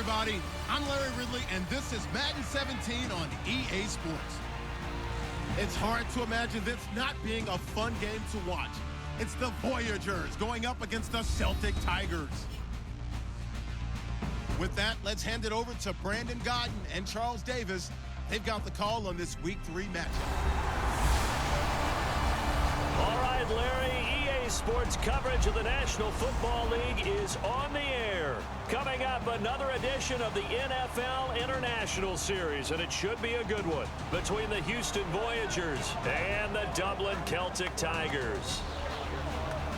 everybody. I'm Larry Ridley, and this is Madden 17 on EA Sports. It's hard to imagine this not being a fun game to watch. It's the Voyagers going up against the Celtic Tigers. With that, let's hand it over to Brandon Godden and Charles Davis. They've got the call on this Week 3 matchup. All right, Larry, EA Sports coverage of the National Football League is on the air. Coming up, another edition of the NFL International Series, and it should be a good one, between the Houston Voyagers and the Dublin Celtic Tigers.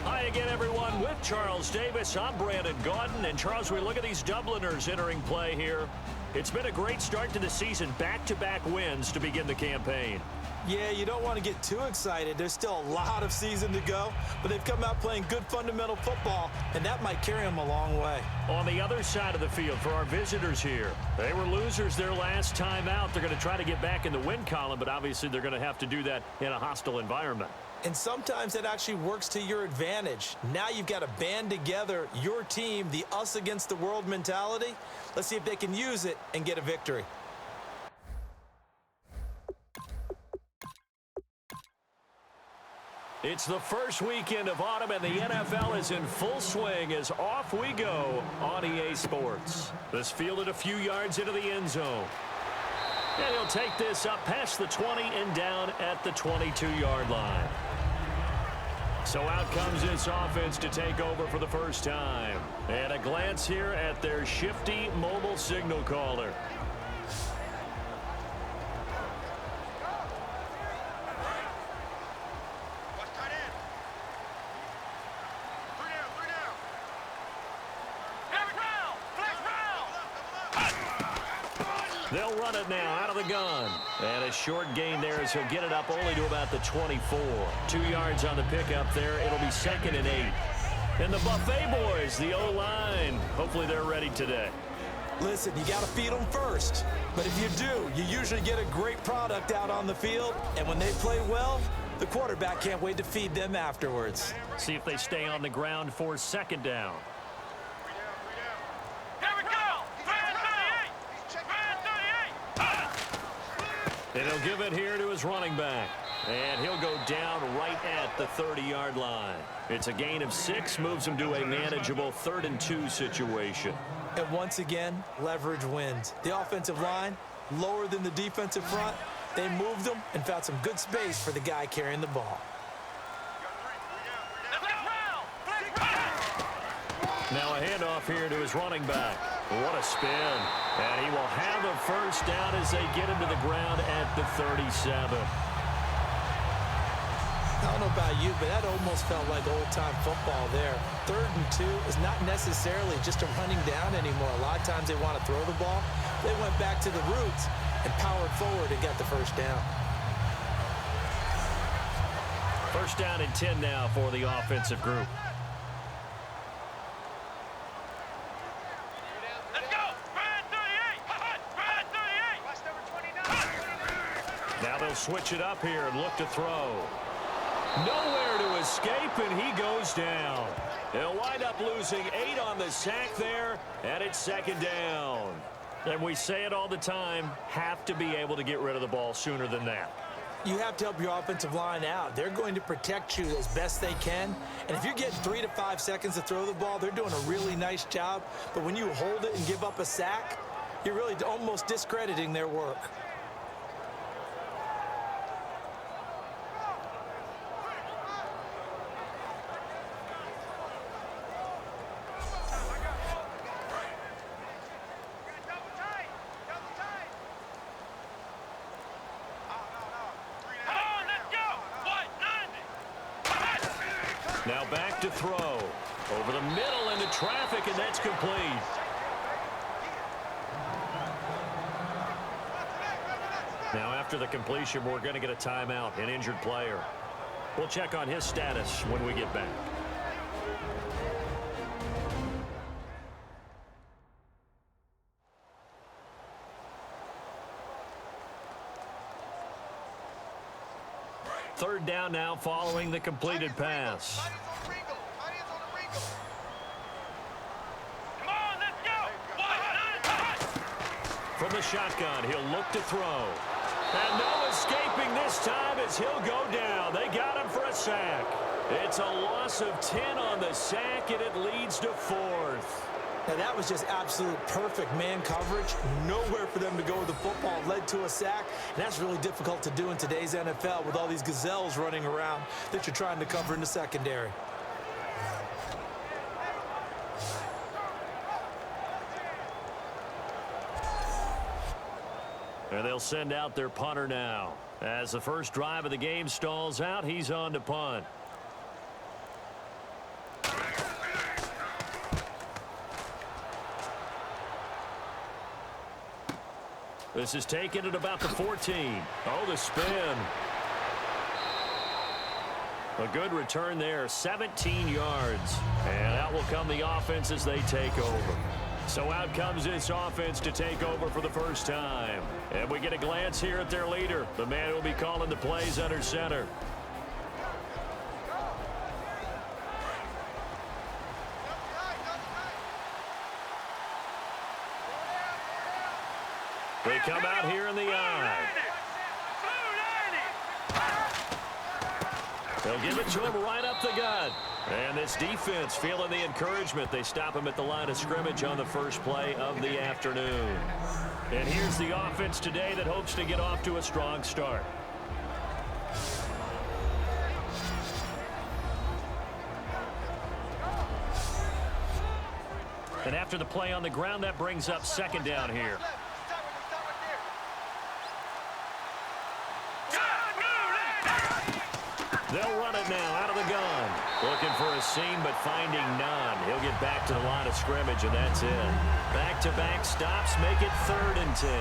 Hi again, everyone. With Charles Davis, I'm Brandon Godden. And Charles, we look at these Dubliners entering play here. It's been a great start to the season, back-to-back wins to begin the campaign. Yeah, you don't want to get too excited. There's still a lot of season to go, but they've come out playing good fundamental football, and that might carry them a long way. On the other side of the field for our visitors here, they were losers their last time out. They're going to try to get back in the win column, but obviously they're going to have to do that in a hostile environment. And sometimes that actually works to your advantage. Now you've got to band together your team, the us against the world mentality. Let's see if they can use it and get a victory. It's the first weekend of autumn, and the NFL is in full swing as off we go on EA Sports. This fielded a few yards into the end zone. And he'll take this up past the 20 and down at the 22-yard line. So out comes this offense to take over for the first time. And a glance here at their shifty mobile signal caller. They'll run it now out of the gun. And a short gain there as he'll get it up only to about the 24. 2 yards on the pickup there. It'll be 2nd and 8. And the Buffet boys, the O-line, hopefully they're ready today. Listen, you got to feed them first. But if you do, you usually get a great product out on the field. And when they play well, the quarterback can't wait to feed them afterwards. See if they stay on the ground for 2nd down. And he'll give it here to his running back. And he'll go down right at the 30-yard line. It's a gain of 6, moves him to a manageable 3rd and 2 situation. And once again, leverage wins. The offensive line, lower than the defensive front. They moved them and found some good space for the guy carrying the ball. Now a handoff here to his running back. What a spin. And he will have a first down as they get him to the ground at the 37. I don't know about you, but that almost felt like old-time football there. 3rd and 2 is not necessarily just a running down anymore. A lot of times they want to throw the ball. They went back to the roots and powered forward and got the first down. First down and 10 now for the offensive group. Now they'll switch it up here and look to throw. Nowhere to escape, and he goes down. He'll wind up losing 8 on the sack there, and it's 2nd down. And we say it all the time, have to be able to get rid of the ball sooner than that. You have to help your offensive line out. They're going to protect you as best they can. And if you're getting 3 to 5 seconds to throw the ball, they're doing a really nice job. But when you hold it and give up a sack, you're really almost discrediting their work. Now back to throw. Over the middle into traffic, and that's complete. Now after the completion, we're going to get a timeout, an injured player. We'll check on his status when we get back. Third down now following the completed pass. from the shotgun. He'll look to throw. And no escaping this time as he'll go down. They got him for a sack. It's a loss of 10 on the sack, and it leads to 4th. Now, that was just absolute perfect man coverage. Nowhere for them to go with the football. Led to a sack, and that's really difficult to do in today's NFL with all these gazelles running around that you're trying to cover in the secondary. And they'll send out their punter now. As the first drive of the game stalls out, he's on to punt. This is taken at about the 14. Oh, the spin. A good return there, 17 yards. And out will come the offense as they take over. So out comes this offense to take over for the first time. And we get a glance here at their leader, the man who will be calling the plays under center. They come out here in the eye. They'll give it to him right up the gut. And this defense feeling the encouragement. They stop him at the line of scrimmage on the first play of the afternoon. And here's the offense today that hopes to get off to a strong start. And after the play on the ground, that brings up second down here. They'll run it now out of the gun. Looking for a seam, but finding none. He'll get back to the line of scrimmage, and that's it. Back-to-back stops make it 3rd and 10.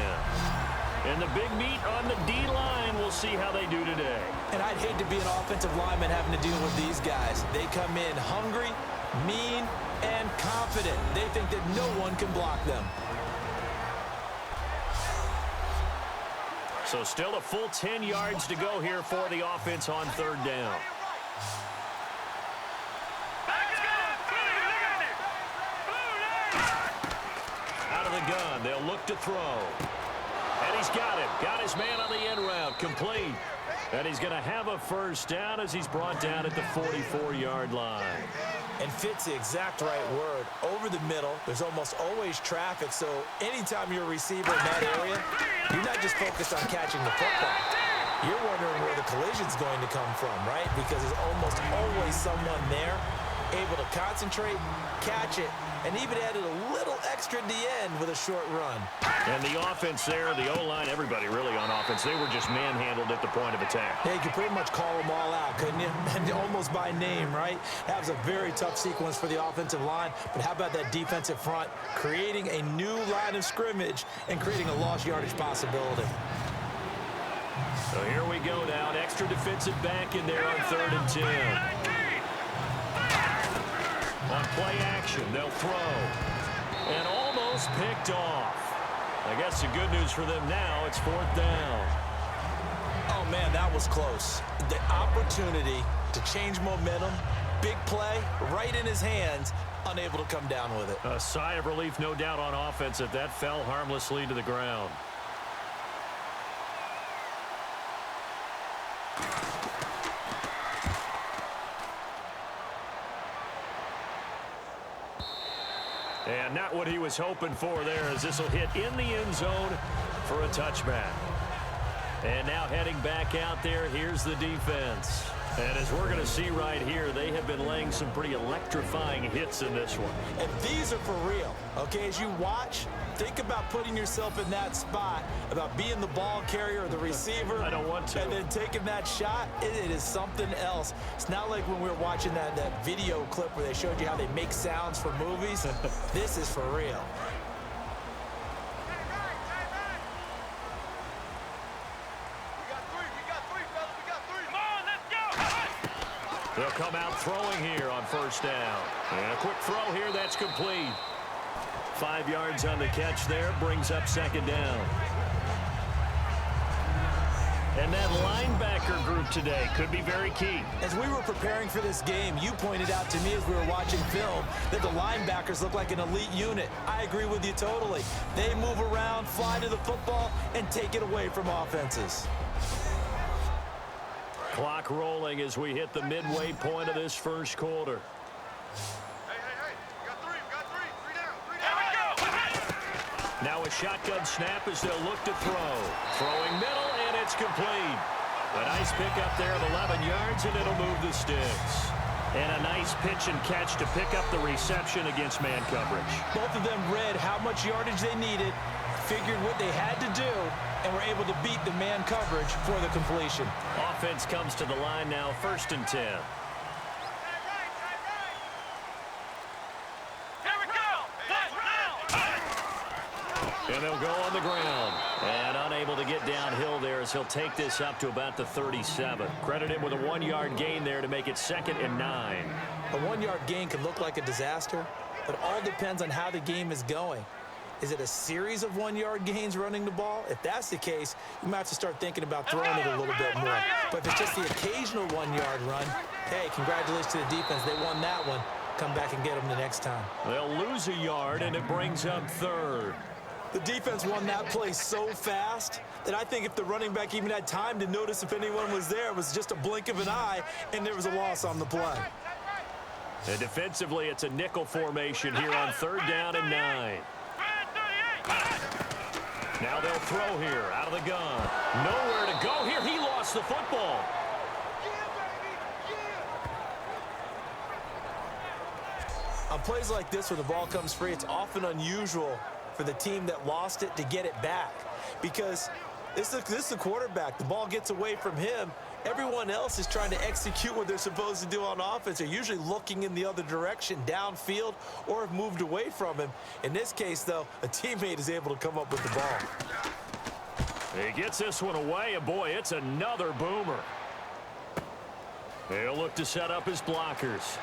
And the big meat on the D-line, we'll see how they do today. And I'd hate to be an offensive lineman having to deal with these guys. They come in hungry, mean, and confident. They think that no one can block them. So still a full 10 yards to go here for the offense on 3rd down. Out of the gun, they'll look to throw. And he's got him. Got his man on the end route. Complete. And he's going to have a first down as he's brought down at the 44-yard line. And fits the exact right word. Over the middle, there's almost always traffic, so anytime you're a receiver in that area, you're not just focused on catching the football. You're wondering where the collision's going to come from, right? Because there's almost always someone there able to concentrate, catch it, and even added a little extra at the end with a short run. And the offense there, the O-line, everybody really on offense, they were just manhandled at the point of attack. Yeah, you could pretty much call them all out, couldn't you? And almost by name, right? That was a very tough sequence for the offensive line, but how about that defensive front creating a new line of scrimmage and creating a lost yardage possibility? So here we go now, an extra defensive back in there on 3rd and 10. On play action, they'll throw. And almost picked off. I guess the good news for them now, it's 4th down. Oh, man, that was close. The opportunity to change momentum, big play, right in his hands, unable to come down with it. A sigh of relief, no doubt, on offense if that fell harmlessly to the ground. And not what he was hoping for there, as this will hit in the end zone for a touchback. And now heading back out there, here's the defense. And as we're going to see right here, they have been laying some pretty electrifying hits in this one. And these are for real, okay? As you watch, think about putting yourself in that spot, about being the ball carrier or the receiver. I don't want to. And then taking that shot, it is something else. It's not like when we were watching that video clip where they showed you how they make sounds for movies. This is for real. They'll come out throwing here on 1st down. And a quick throw here, that's complete. 5 yards on the catch there, brings up 2nd down. And that linebacker group today could be very key. As we were preparing for this game, you pointed out to me as we were watching film that the linebackers look like an elite unit. I agree with you totally. They move around, fly to the football, and take it away from offenses. Clock rolling as we hit the midway point of this first quarter. Now a shotgun snap as they'll look to throw. Throwing middle, and it's complete. A nice pick up there of 11 yards, and it'll move the sticks. And a nice pitch and catch to pick up the reception against man coverage. Both of them read how much yardage they needed, figured what they had to do, and were able to beat the man coverage for the completion. Offense comes to the line now, 1st and 10. And they'll go on the ground. And unable to get downhill there as he'll take this up to about the 37. Credit him with a 1-yard gain there to make it 2nd and 9. A 1-yard gain can look like a disaster, but it all depends on how the game is going. Is it a series of 1-yard gains running the ball? If that's the case, you might have to start thinking about throwing it a little bit more. But if it's just the occasional 1-yard run, hey, congratulations to the defense. They won that one. Come back and get them the next time. They'll lose a yard, and it brings up 3rd. The defense won that play so fast that I think if the running back even had time to notice if anyone was there, it was just a blink of an eye, and there was a loss on the play. And defensively, it's a nickel formation here on 3rd down and 9. Now they'll throw here out of the gun. Nowhere to go here. He lost the football. On plays like this where the ball comes free, it's often unusual for the team that lost it to get it back, because this is the quarterback. The ball gets away from him. Everyone else is trying to execute what they're supposed to do on offense. They're usually looking in the other direction, downfield, or have moved away from him. In this case, though, a teammate is able to come up with the ball. He gets this one away, and boy, it's another boomer. They'll look to set up his blockers.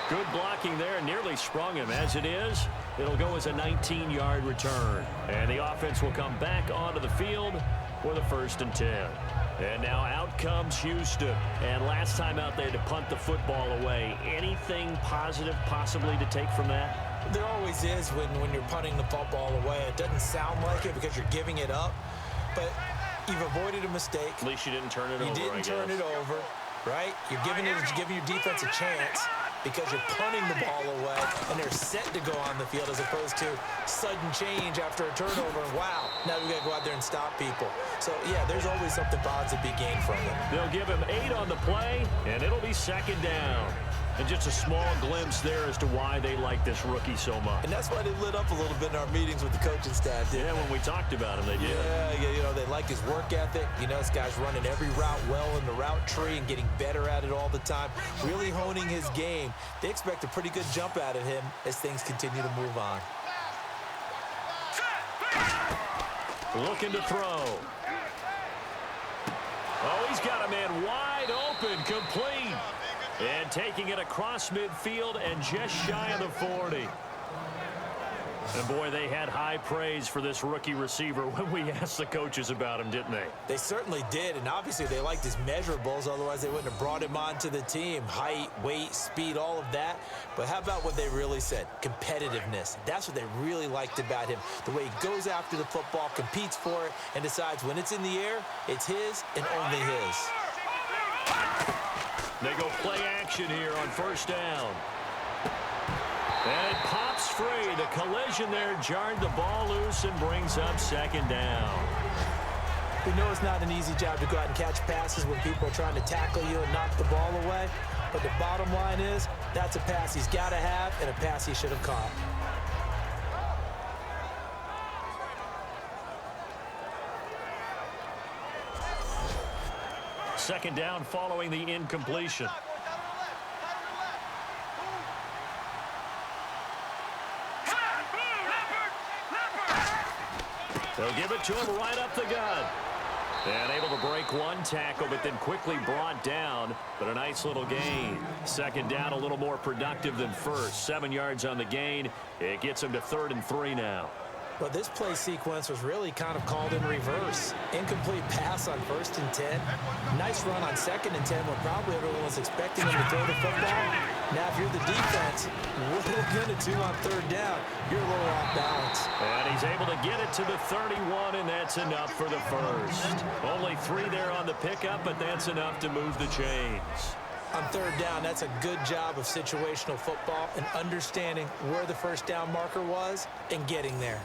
Good blocking there, nearly sprung him. As it is, it'll go as a 19-yard return. And the offense will come back onto the field with a 1st and 10. And now out comes Houston. And last time out, they had to punt the football away. Anything positive possibly to take from that? There always is when you're punting the football away. It doesn't sound like it because you're giving it up, but you've avoided a mistake. At least you didn't turn it over, You didn't turn it over, right? You're giving your defense a chance because you're punting the ball away, and they're set to go on the field as opposed to sudden change after a turnover. And wow, now we got to go out there and stop people. So, yeah, there's always something positive to be gained from it. They'll give him 8 on the play, and it'll be 2nd down. And just a small glimpse there as to why they like this rookie so much. And that's why they lit up a little bit in our meetings with the coaching staff, didn't they? When we talked about him, they did. Yeah, you know, they like his work ethic. You know, this guy's running every route well in the route tree and getting better at it all the time, really honing his game. They expect a pretty good jump out of him as things continue to move on. Looking to throw. Oh, he's got a man wide open, complete. And taking it across midfield and just shy of the 40. And boy, they had high praise for this rookie receiver when we asked the coaches about him, didn't they? They certainly did, and obviously they liked his measurables, otherwise they wouldn't have brought him onto the team. Height, weight, speed, all of that. But how about what they really said? Competitiveness. That's what they really liked about him. The way he goes after the football, competes for it, and decides when it's in the air, it's his and only his. They go play action here on 1st down. And it pops free. The collision there jarred the ball loose and brings up 2nd down. We know it's not an easy job to go out and catch passes when people are trying to tackle you and knock the ball away. But the bottom line is, that's a pass he's got to have and a pass he should have caught. Second down following the incompletion. They'll give it to him right up the gut. And able to break one tackle, but then quickly brought down. But a nice little gain. Second down, a little more productive than first. 7 yards on the gain. It gets him to 3rd and 3 now. Well, this play sequence was really kind of called in reverse. Incomplete pass on 1st and 10. Nice run on 2nd and 10 when probably everyone was expecting him to throw the football. Now, if you're the defense, what are you going to do on 3rd down? You're a little off balance. And he's able to get it to the 31, and that's enough for the first. Only 3 there on the pickup, but that's enough to move the chains. On 3rd down, that's a good job of situational football and understanding where the 1st down marker was and getting there.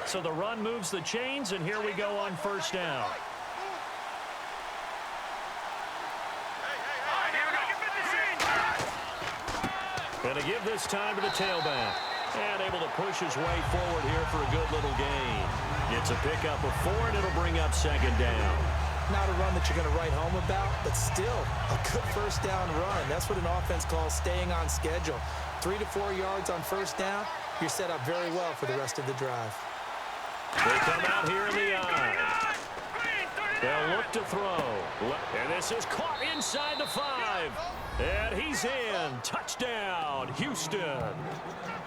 So the run moves the chains, and here we go on 1st down. Going to give this time to the tailback. And able to push his way forward here for a good little gain. Gets a pickup of 4, and it'll bring up 2nd down. Not a run that you're going to write home about, but still a good 1st down run. That's what an offense calls staying on schedule. 3 to 4 yards on 1st down, you're set up very well for the rest of the drive. They come out here in the eye. They'll look to throw. And this is caught inside the 5. And he's in. Touchdown, Houston.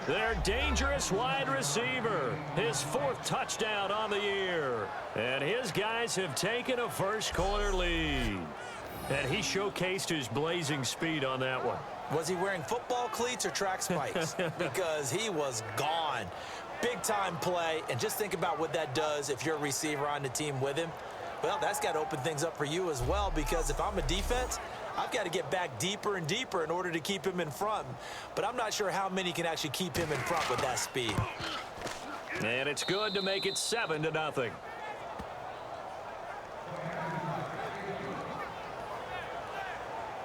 Their dangerous wide receiver. His 4th touchdown on the year. And his guys have taken a first-quarter lead. And he showcased his blazing speed on that one. Was he wearing football cleats or track spikes? Because he was gone. Big-time play, and just think about what that does if you're a receiver on the team with him. Well, that's got to open things up for you as well, because if I'm a defense, I've got to get back deeper and deeper in order to keep him in front. But I'm not sure how many can actually keep him in front with that speed. And it's good to make it 7-0.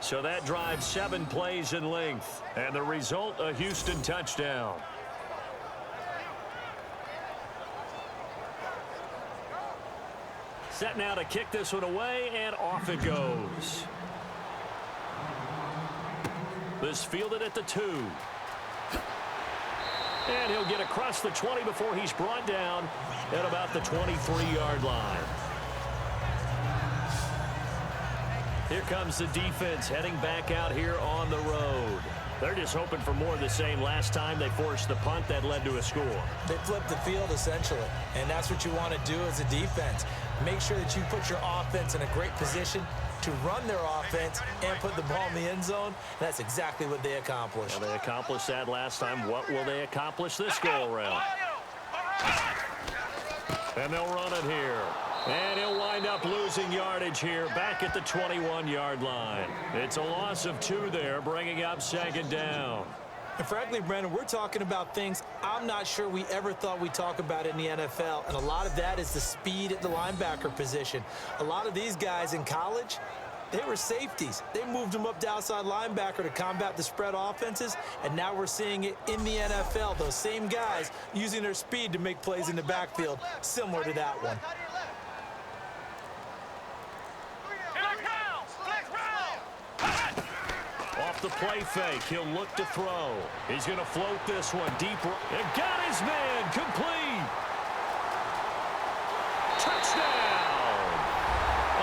So that drives 7 plays in length, and the result, a Houston touchdown. Set now to kick this one away, and off it goes. This fielded at the 2. And he'll get across the 20 before he's brought down at about the 23-yard line. Here comes the defense heading back out here on the road. They're just hoping for more of the same. Last time they forced the punt that led to a score. They flipped the field, essentially, and that's what you want to do as a defense. Make sure that you put your offense in a great position to run their offense and put the ball in the end zone. That's exactly what they accomplished. Well, they accomplished that last time. What will they accomplish this go-around? And they'll run it here. And he'll wind up losing yardage here back at the 21-yard line. It's a loss of 2 there, bringing up 2nd down. And frankly, Brandon, we're talking about things I'm not sure we ever thought we'd talk about in the NFL. And a lot of that is the speed at the linebacker position. A lot of these guys in college, they were safeties. They moved them up to outside linebacker to combat the spread offenses. And now we're seeing it in the NFL. Those same guys using their speed to make plays in the backfield, similar to that one. Off the play fake, he'll look to throw. He's going to float this one deep. And got his man, complete. Touchdown.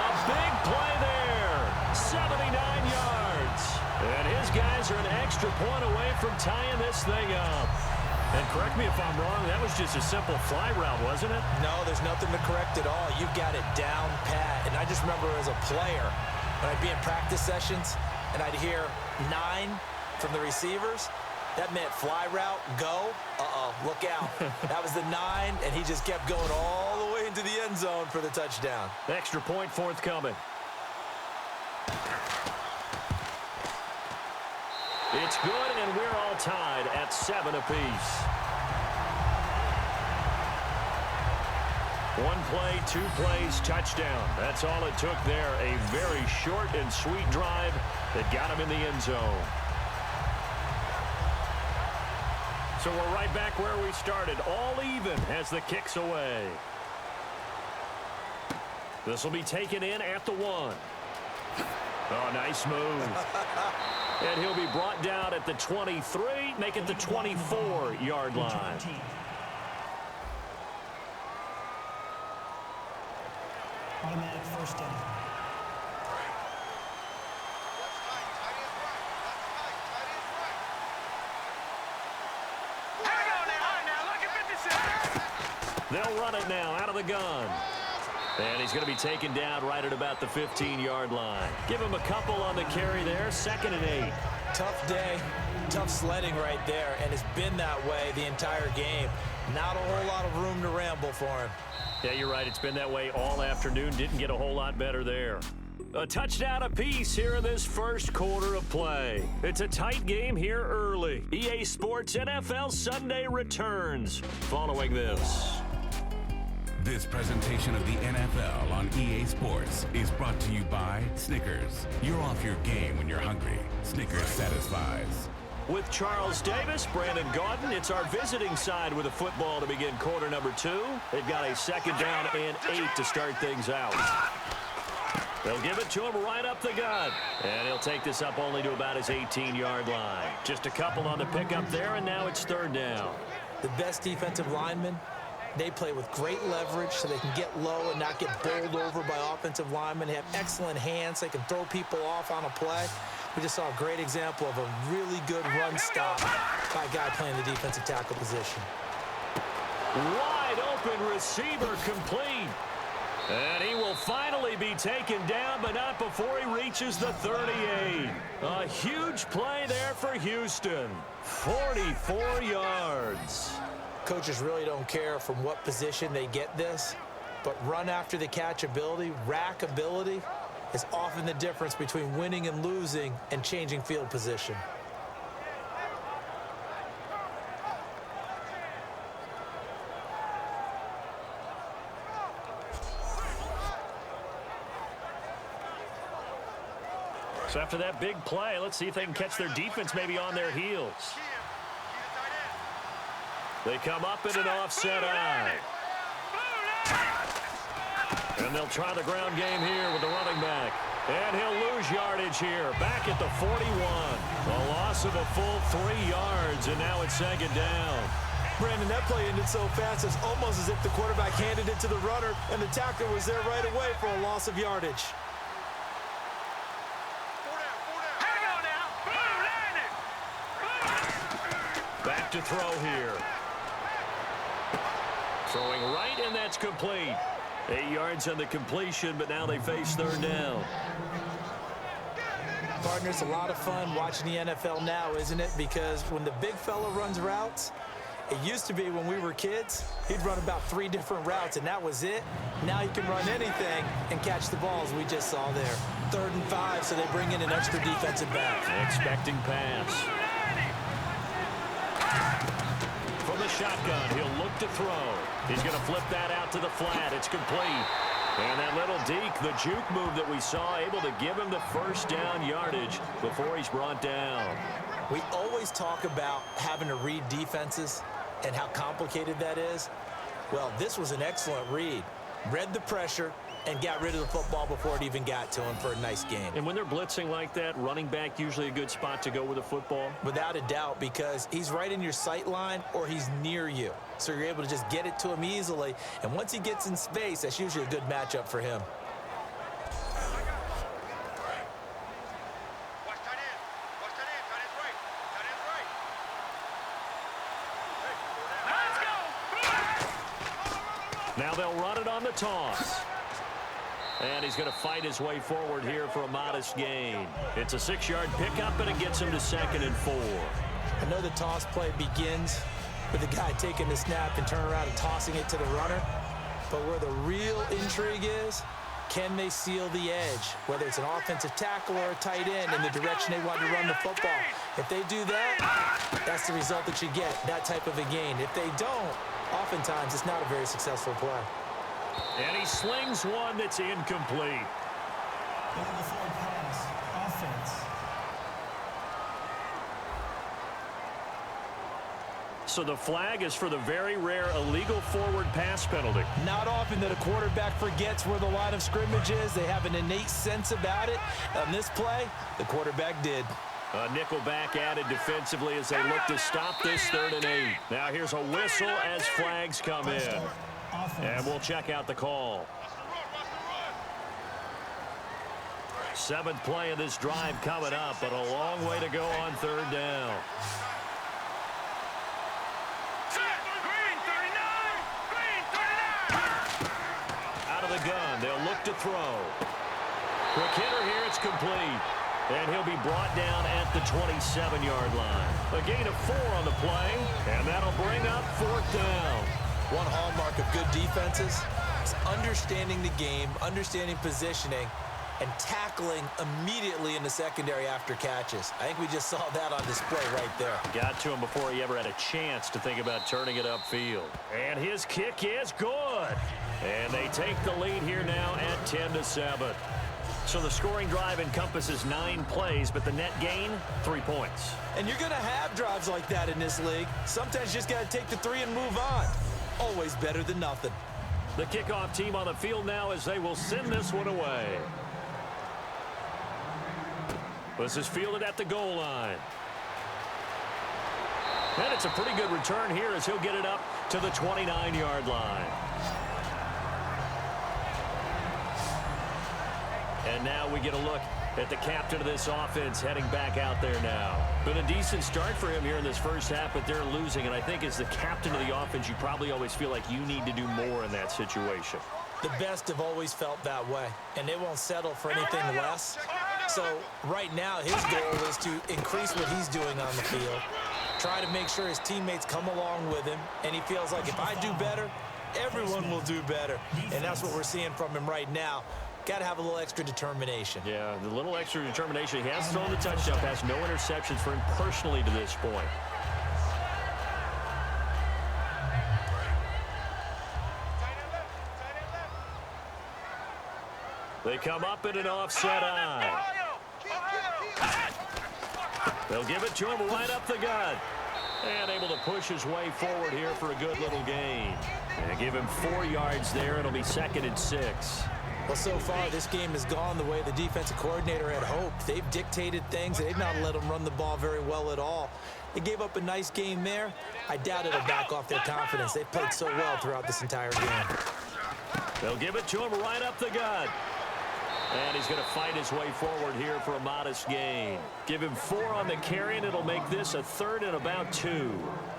A big play there. 79 yards. And his guys are an extra point away from tying this thing up. And correct me if I'm wrong, that was just a simple fly route, wasn't it? No, there's nothing to correct at all. You've got it down pat. And I just remember as a player, when I'd be in practice sessions, and I'd hear 9 from the receivers, that meant fly route, go, look out. That was the 9, and he just kept going all the way into the end zone for the touchdown. Extra point forthcoming. It's good, and we're all tied at 7 apiece. 1 play, 2 plays, touchdown. That's all it took there. A very short and sweet drive that got him in the end zone. So we're right back where we started. All even as the kick's away. This will be taken in at the 1. Oh, nice move. And he'll be brought down at the 23, make it the 24-yard line. Automatic first down. They'll run it now out of the gun. And he's going to be taken down right at about the 15-yard line. Give him a couple on the carry there. 2nd and 8. Tough day, tough sledding right there, and it's been that way the entire game. Not a whole lot of room to ramble for him. Yeah, you're right. It's been that way all afternoon. Didn't get a whole lot better there. A touchdown apiece here in this first quarter of play. It's a tight game here early. EA Sports NFL Sunday returns following this. This presentation of the NFL on EA Sports is brought to you by Snickers. You're off your game when you're hungry. Snickers satisfies. With Charles Davis, Brandon Gaudin, it's our visiting side with a football to begin quarter number 2. They've got a 2nd down and 8 to start things out. They'll give it to him right up the gut. And he'll take this up only to about his 18-yard line. Just a couple on the pickup there, and now it's 3rd down. The best defensive linemen, they play with great leverage so they can get low and not get bowled over by offensive linemen. They have excellent hands. They can throw people off on a play. We just saw a great example of a really good run stop by a guy playing the defensive tackle position. Wide open receiver complete. And he will finally be taken down, but not before he reaches the 38. A huge play there for Houston. 44 yards. Coaches really don't care from what position they get this, but run after the catch ability, rack ability, is often the difference between winning and losing and changing field position. So after that big play, let's see if they can catch their defense maybe on their heels. They come up in an offset eye. And they'll try the ground game here with the running back. And he'll lose yardage here. Back at the 41. A loss of a full 3 yards, and now it's 2nd down. Brandon, that play ended so fast, it's almost as if the quarterback handed it to the runner, and the tackler was there right away for a loss of yardage. Back to throw here. Throwing right, and that's complete. 8 yards on the completion, but now they face 3rd down. Partner, it's a lot of fun watching the NFL now, isn't it? Because when the big fella runs routes, it used to be when we were kids, he'd run about 3 different routes, and that was it. Now he can run anything and catch the balls we just saw there. 3rd and 5, so they bring in an extra defensive back. Expecting pass. From the shotgun, he'll look to throw. He's going to flip that out to the flat. It's complete. And that little deke, the juke move that we saw, able to give him the 1st down yardage before he's brought down. We always talk about having to read defenses and how complicated that is. Well, this was an excellent read. Read the pressure and got rid of the football before it even got to him for a nice game. And when they're blitzing like that, running back usually a good spot to go with the football? Without a doubt, because he's right in your sight line or he's near you. So you're able to just get it to him easily. And once he gets in space, that's usually a good matchup for him. Now they'll run it on the toss. And he's going to fight his way forward here for a modest gain. It's a 6-yard pickup, and it gets him to 2nd and 4. I know the toss play begins with the guy taking the snap and turning around and tossing it to the runner. But where the real intrigue is, can they seal the edge? Whether it's an offensive tackle or a tight end in the direction they want to run the football. If they do that, that's the result that you get, that type of a gain. If they don't, oftentimes it's not a very successful play. And he slings one that's incomplete. Pass. Offense. So the flag is for the very rare illegal forward pass penalty. Not often that a quarterback forgets where the line of scrimmage is. They have an innate sense about it. On this play, the quarterback did. A nickel back added defensively as they look to stop this 3rd and 8. Now here's a whistle as flags come in. And we'll check out the call. 7th play of this drive coming up, but a long way to go on 3rd down. Green 39! Green 39! throw. Quick hitter here. It's complete. And he'll be brought down at the 27-yard line. A gain of 4 on the play, and that'll bring up 4th down. One hallmark of good defenses is understanding the game, understanding positioning, and tackling immediately in the secondary after catches. I think we just saw that on display right there. Got to him before he ever had a chance to think about turning it upfield. And his kick is good. And they take the lead here now at 10-7. So the scoring drive encompasses 9 plays, but the net gain, 3 points. And you're going to have drives like that in this league. Sometimes you just got to take the 3 and move on. Always better than nothing. The kickoff team on the field now as they will send this one away. This is fielded at the goal line. And it's a pretty good return here as he'll get it up to the 29-yard line. And now we get a look at the captain of this offense heading back out there now. Been a decent start for him here in this first half, but they're losing. And I think as the captain of the offense, you probably always feel like you need to do more in that situation. The best have always felt that way, and they won't settle for anything less. So right now his goal is to increase what he's doing on the field, try to make sure his teammates come along with him, and he feels like if I do better, everyone will do better. And that's what we're seeing from him right now. Got to have a little extra determination. Yeah, the little extra determination. He has thrown the touchdown pass, no interceptions for him personally to this point. They come up in an offset eye. They'll give it to him right up the gut. And able to push his way forward here for a good little gain. And give him 4 yards there. It'll be 2nd and 6. Well, so far, this game has gone the way the defensive coordinator had hoped. They've dictated things. They've not let them run the ball very well at all. They gave up a nice game there. I doubt it'll back off their confidence. They've played so well throughout this entire game. They'll give it to him right up the gut. And he's going to fight his way forward here for a modest gain. Give him 4 on the carry, and it'll make this a 3rd and about 2.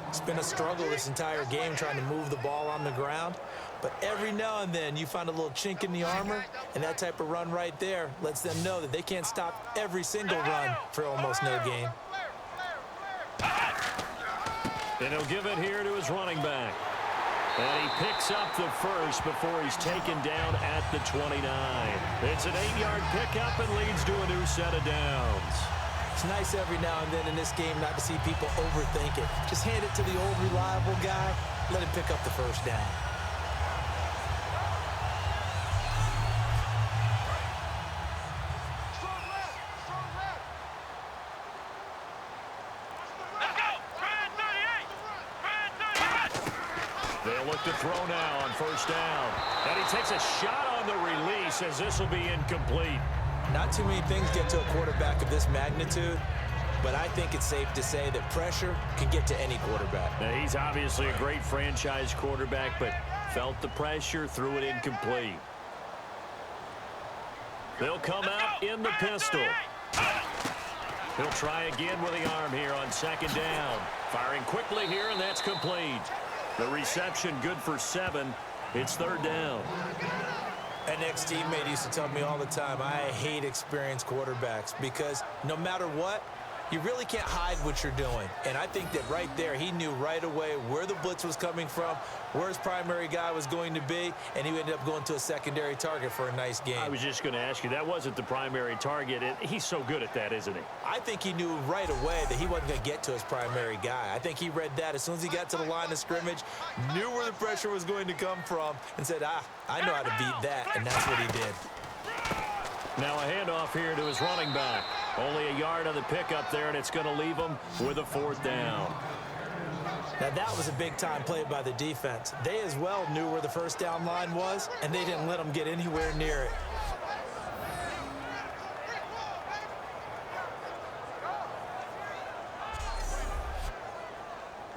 It's been a struggle this entire game trying to move the ball on the ground. But every now and then you find a little chink in the armor, and that type of run right there lets them know that they can't stop every single run for almost no gain. And he'll give it here to his running back. And he picks up the first before he's taken down at the 29. It's an 8-yard pickup and leads to a new set of downs. It's nice every now and then in this game not to see people overthink it. Just hand it to the old reliable guy, let him pick up the first down. They'll look to throw now on 1st down. And he takes a shot on the release as this will be incomplete. Not too many things get to a quarterback of this magnitude, but I think it's safe to say that pressure can get to any quarterback. Now, he's obviously a great franchise quarterback, but felt the pressure, threw it incomplete. They'll come out in the pistol. He'll try again with the arm here on 2nd down. Firing quickly here, and that's complete. The reception good for 7. It's 3rd down. An ex-teammate used to tell me all the time, I hate experienced quarterbacks because no matter what, you really can't hide what you're doing. And I think that right there, he knew right away where the blitz was coming from, where his primary guy was going to be, and he ended up going to a secondary target for a nice game. I was just going to ask you, that wasn't the primary target. He's so good at that, isn't he? I think he knew right away that he wasn't going to get to his primary guy. I think he read that as soon as he got to the line of scrimmage, knew where the pressure was going to come from, and said, I know how to beat that, and that's what he did. Now a handoff here to his running back. Only a yard on the pickup there, and it's going to leave him with a 4th down. Now that was a big-time play by the defense. They as well knew where the 1st down line was, and they didn't let them get anywhere near it.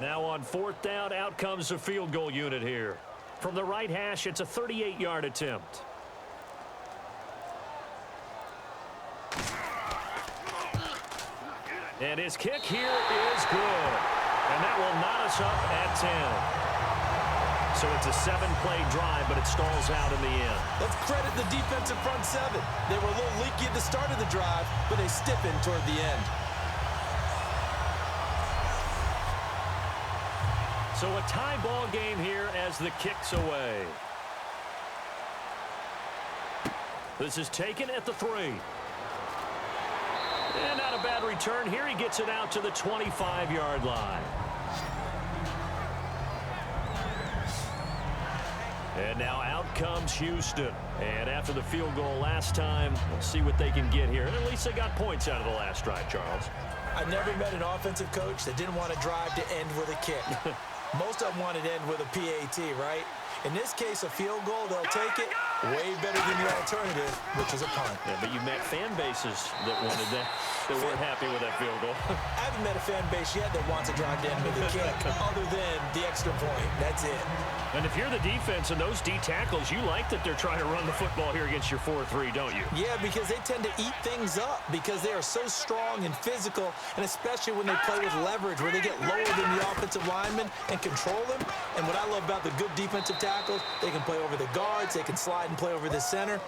Now on 4th down, out comes the field goal unit here. From the right hash, it's a 38-yard attempt. And his kick here is good. And that will knot us up at So it's a 7-play drive, but it stalls out in the end. Let's credit the defensive front seven. They were a little leaky at the start of the drive, but they stiffened toward the end. So a tie ball game here as the kick's away. This is taken at the 3. And not a bad return here. He gets it out to the 25-yard line. And now out comes Houston. And after the field goal last time, we'll see what they can get here. At least they got points out of the last drive, Charles. I never met an offensive coach that didn't want to drive to end with a kick. Most of them wanted to end with a PAT, right? In this case, a field goal, they'll take it way better than the alternative, which is a punt. Yeah, but you met fan bases that wanted that, that weren't happy with that field goal. I haven't met a fan base yet that wants to drive to end with a kick, other than the extra point. That's it. And if you're the defense and those D tackles, you like that they're trying to run the football here against your 4-3, don't you? Yeah, because they tend to eat things up because they are so strong and physical, and especially when they play with leverage where they get lower than the offensive linemen and control them. And what I love about the good defensive tackles, they can play over the guards, they can slide and play over the center.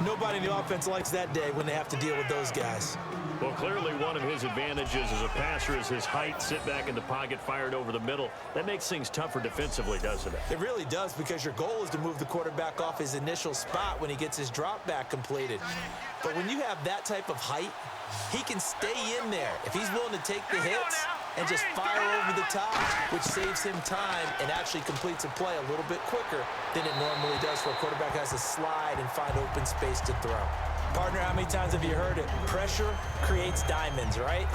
Nobody in the offense likes that day when they have to deal with those guys. Well, clearly one of his advantages as a passer is his height, sit back in the pocket, fired over the middle. That makes things tougher defensively, doesn't it? It really does, because your goal is to move the quarterback off his initial spot when he gets his drop back completed. But when you have that type of height, he can stay in there. If he's willing to take the hits and just fire over the top, which saves him time and actually completes a play a little bit quicker than it normally does for a quarterback has to slide and find open space to throw. Partner, how many times have you heard it? Pressure creates diamonds, right?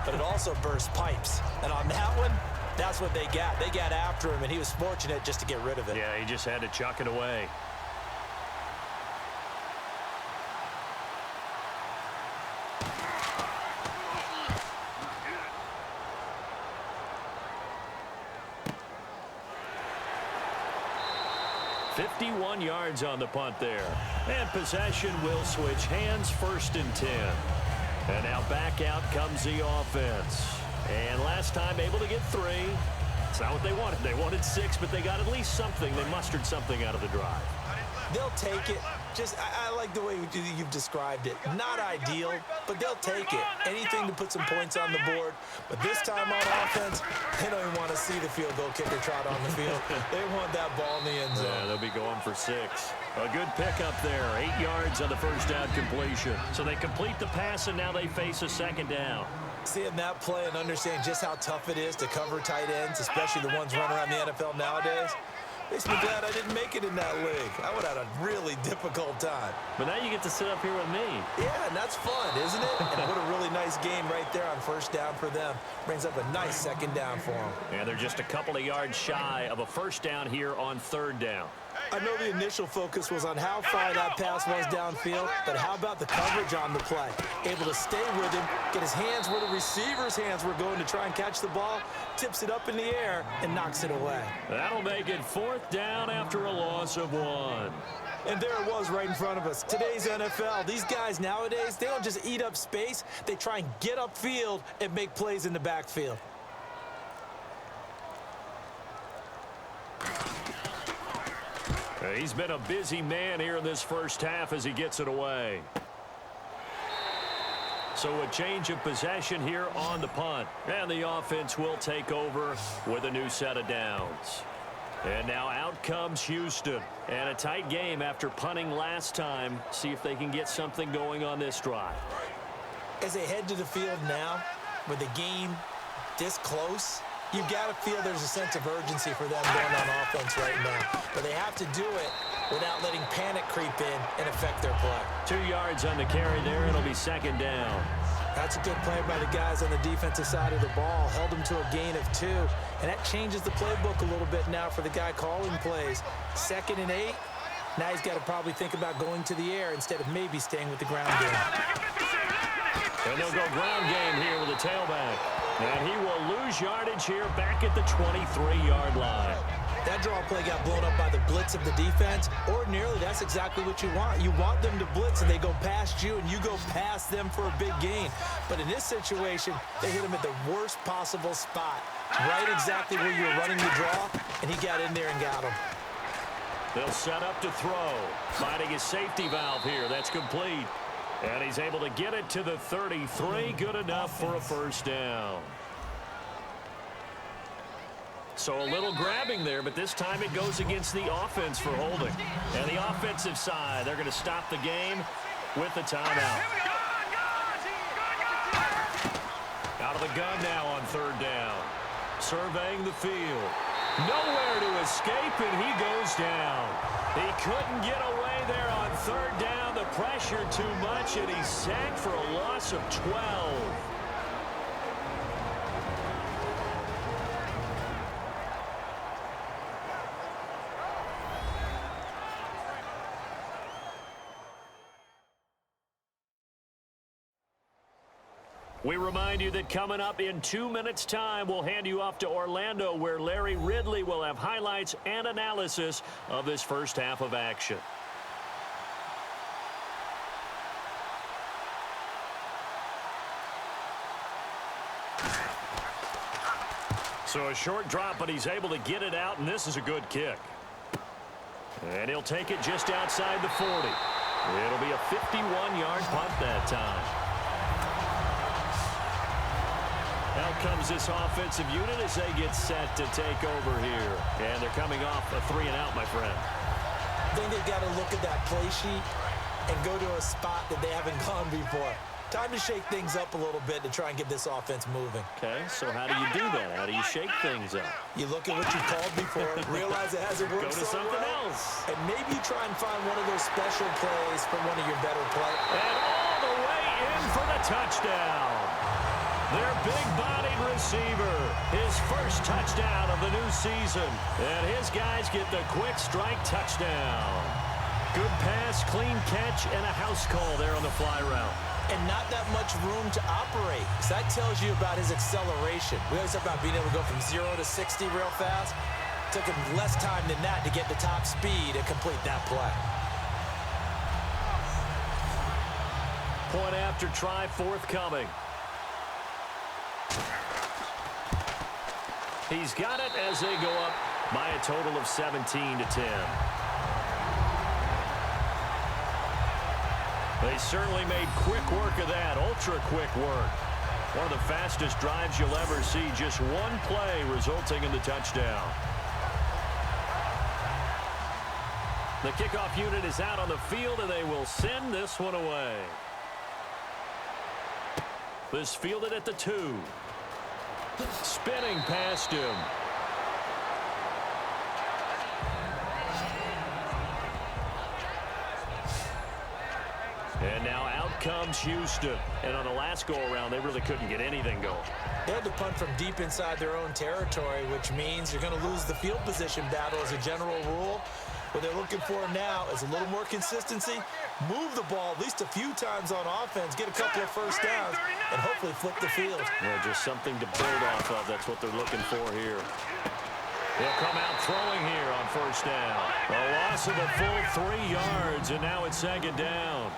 But it also bursts pipes. And on that one, that's what they got. They got after him, and he was fortunate just to get rid of it. Yeah, he just had to chuck it away. "51 yards on the punt there. And possession will switch hands, 1st and 10. And now back out comes the offense. And last time able to get 3. It's not what they wanted. They wanted 6, but they got at least something. They mustered something out of the drive. They'll take it. Just, I like the way you've described it. Not ideal, but they'll take it. Anything to put some points on the board. But this time on offense, they don't even want to see the field goal kicker trot on the field. They want that ball in the end zone. Yeah, they'll be going for 6. A good pickup there. 8 yards on the first down completion. So they complete the pass, and now they face a 2nd down. Seeing that play and understanding just how tough it is to cover tight ends, especially the ones running around the NFL nowadays, makes me glad I didn't make it in that league. I would have had a really difficult time. But now you get to sit up here with me. Yeah, and that's fun, isn't it? And what a really nice game right there on 1st down for them. Brings up a nice 2nd down for them. And they're just a couple of yards shy of a 1st down here on 3rd down. I know the initial focus was on how far that pass was downfield, but how about the coverage on the play? Able to stay with him, get his hands where the receiver's hands were going to try and catch the ball, tips it up in the air, and knocks it away. That'll make it 4th down after a loss of 1. And there it was right in front of us. Today's NFL, these guys nowadays, they don't just eat up space. They try and get upfield and make plays in the backfield. He's been a busy man here in this first half as he gets it away. So a change of possession here on the punt. And the offense will take over with a new set of downs. And now out comes Houston. And a tight game after punting last time. See if they can get something going on this drive. As they head to the field now, with the game this close, you've got to feel there's a sense of urgency for them going on offense right now. But they have to do it without letting panic creep in and affect their play. 2 yards on the carry there. It'll be 2nd down. That's a good play by the guys on the defensive side of the ball. Held them to a gain of 2. And that changes the playbook a little bit now for the guy calling plays. 2nd and 8. Now he's got to probably think about going to the air instead of maybe staying with the ground game. And they'll go ground game here with the tailback. And he will lose yardage here back at the 23-yard line. That draw play got blown up by the blitz of the defense. Ordinarily, that's exactly what you want. You want them to blitz, and they go past you, and you go past them for a big gain. But in this situation, they hit him at the worst possible spot, right exactly where you were running the draw, and he got in there and got him. They'll set up to throw. Finding his safety valve here. That's complete. And he's able to get it to the 33. Good enough for a first down. So a little grabbing there, but this time it goes against the offense for holding. And the offensive side, they're going to stop the game with the timeout. Out of the gun now on third down. Surveying the field. Nowhere to escape, and he goes down. He couldn't get away there on third down. The pressure too much, and he's sacked for a loss of 12. We remind you that coming up in 2 minutes' time, we'll hand you off to Orlando, where Larry Ridley will have highlights and analysis of this first half of action. So a short drop, but he's able to get it out, and this is a good kick. And he'll take it just outside the 40. It'll be a 51-yard punt that time. Out comes this offensive unit as they get set to take over here. And they're coming off a 3-and-out, my friend. I think they've got to look at that play sheet and go to a spot that they haven't gone before. Time to shake things up a little bit to try and get this offense moving. Okay, so how do you do that? How do you shake things up? You look at what you called before, realize it hasn't worked Go to so something well, else. and maybe try and find one of those special plays from one of your better players. And all the way in for the touchdown. Their big-bodied receiver, his first touchdown of the new season. And his guys get the quick strike touchdown. Good pass, clean catch, and a house call there on the fly route. And not that much room to operate. So that tells you about his acceleration. We always talk about being able to go from 0 to 60 real fast. It took him less time than that to get to top speed and complete that play. Point after try forthcoming. He's got it as they go up by a total of 17 to 10. They certainly made quick work of that, ultra-quick work. One of the fastest drives you'll ever see, just one play resulting in the touchdown. The kickoff unit is out on the field, and they will send this one away. This fielded at the 2. Spinning past him. And now out comes Houston. And on the last go-around, they really couldn't get anything going. They had to punt from deep inside their own territory, which means you're going to lose the field position battle as a general rule. What they're looking for now is a little more consistency, move the ball at least a few times on offense, get a couple of first downs, and hopefully flip the field. Yeah, just something to build off of. That's what they're looking for here. He'll come out throwing here on first down. A loss of a full 3 yards, and now it's second down.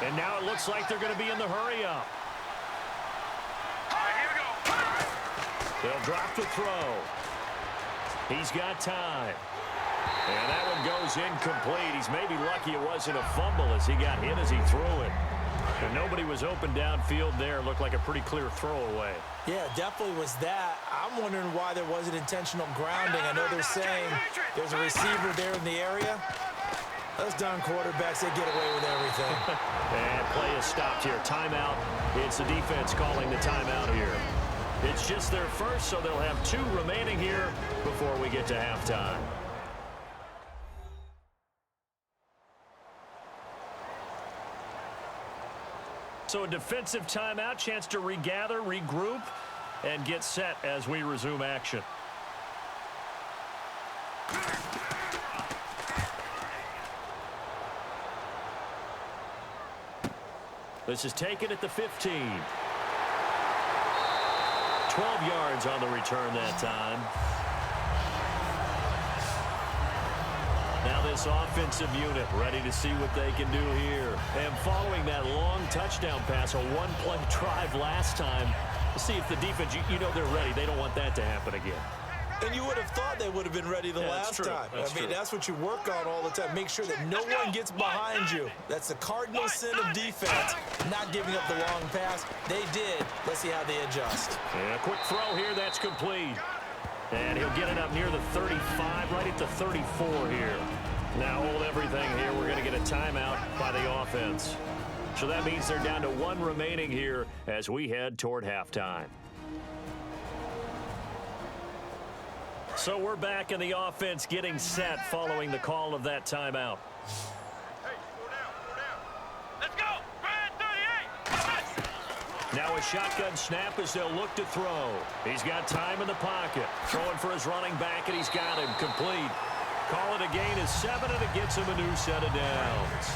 And now it looks like they're going to be in the hurry-up. They'll drop the throw. He's got time. And that one goes incomplete. He's maybe lucky it wasn't a fumble as he got hit as he threw it. And nobody was open downfield there. Looked like a pretty clear throwaway. Yeah, definitely was that. I'm wondering why there wasn't intentional grounding. I know they're saying there's a receiver there in the area. Those darn quarterbacks, they get away with everything. And play is stopped here. Timeout. It's the defense calling the timeout here. It's just their first, so they'll have 2 remaining here before we get to halftime. So a defensive timeout, chance to regather, regroup, and get set as we resume action. This is taken at the 15. 12 yards on the return that time. Now this offensive unit ready to see what they can do here. And following that long touchdown pass, a one-play drive last time, to see if the defense, you know they're ready. They don't want that to happen again. And you would have thought they would have been ready the last time. That's what you work on all the time. Make sure that no one gets behind you. That's the cardinal sin of defense, not giving up the long pass. They did. Let's see how they adjust. And a quick throw here. That's complete. And he'll get it up near the 35, right at the 34 here. Now hold everything here. We're going to get a timeout by the offense. So that means they're down to one remaining here as we head toward halftime. So we're back in the offense getting set following the call of that timeout. Hey, four down. Let's go. Brad 38. Now a shotgun snap as they'll look to throw. He's got time in the pocket. Throwing for his running back, and he's got him complete. Call it a gain of 7, and it gets him a new set of downs.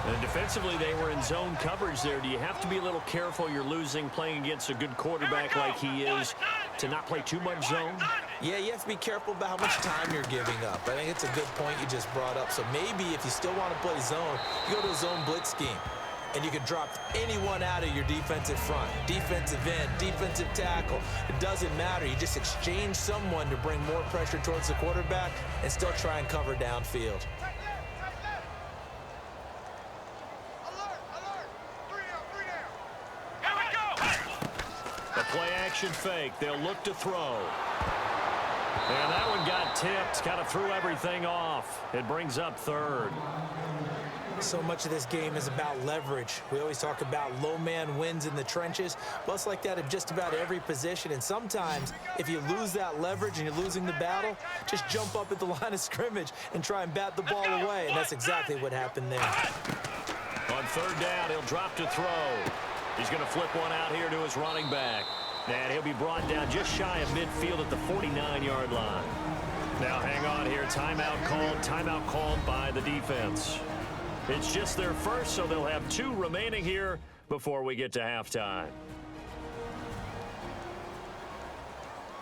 And defensively, they were in zone coverage there. Do you have to be a little careful? You're losing playing against a good quarterback like he is to not play too much zone? Yeah, you have to be careful about how much time you're giving up. I think it's a good point you just brought up. So maybe if you still want to play zone, you go to a zone blitz scheme. And you can drop anyone out of your defensive front. Defensive end, defensive tackle. It doesn't matter. You just exchange someone to bring more pressure towards the quarterback and still try and cover downfield. The play action fake. They'll look to throw. And that one got tipped. Kind of threw everything off. It brings up third. So much of this game is about leverage. We always talk about low man wins in the trenches. Well, it's like that in just about every position. And sometimes, if you lose that leverage and you're losing the battle, just jump up at the line of scrimmage and try and bat the ball away. And that's exactly what happened there. On third down, he'll drop to throw. He's going to flip one out here to his running back. And he'll be brought down just shy of midfield at the 49-yard line. Now hang on here. Timeout called by the defense. It's just their first, so they'll have 2 remaining here before we get to halftime.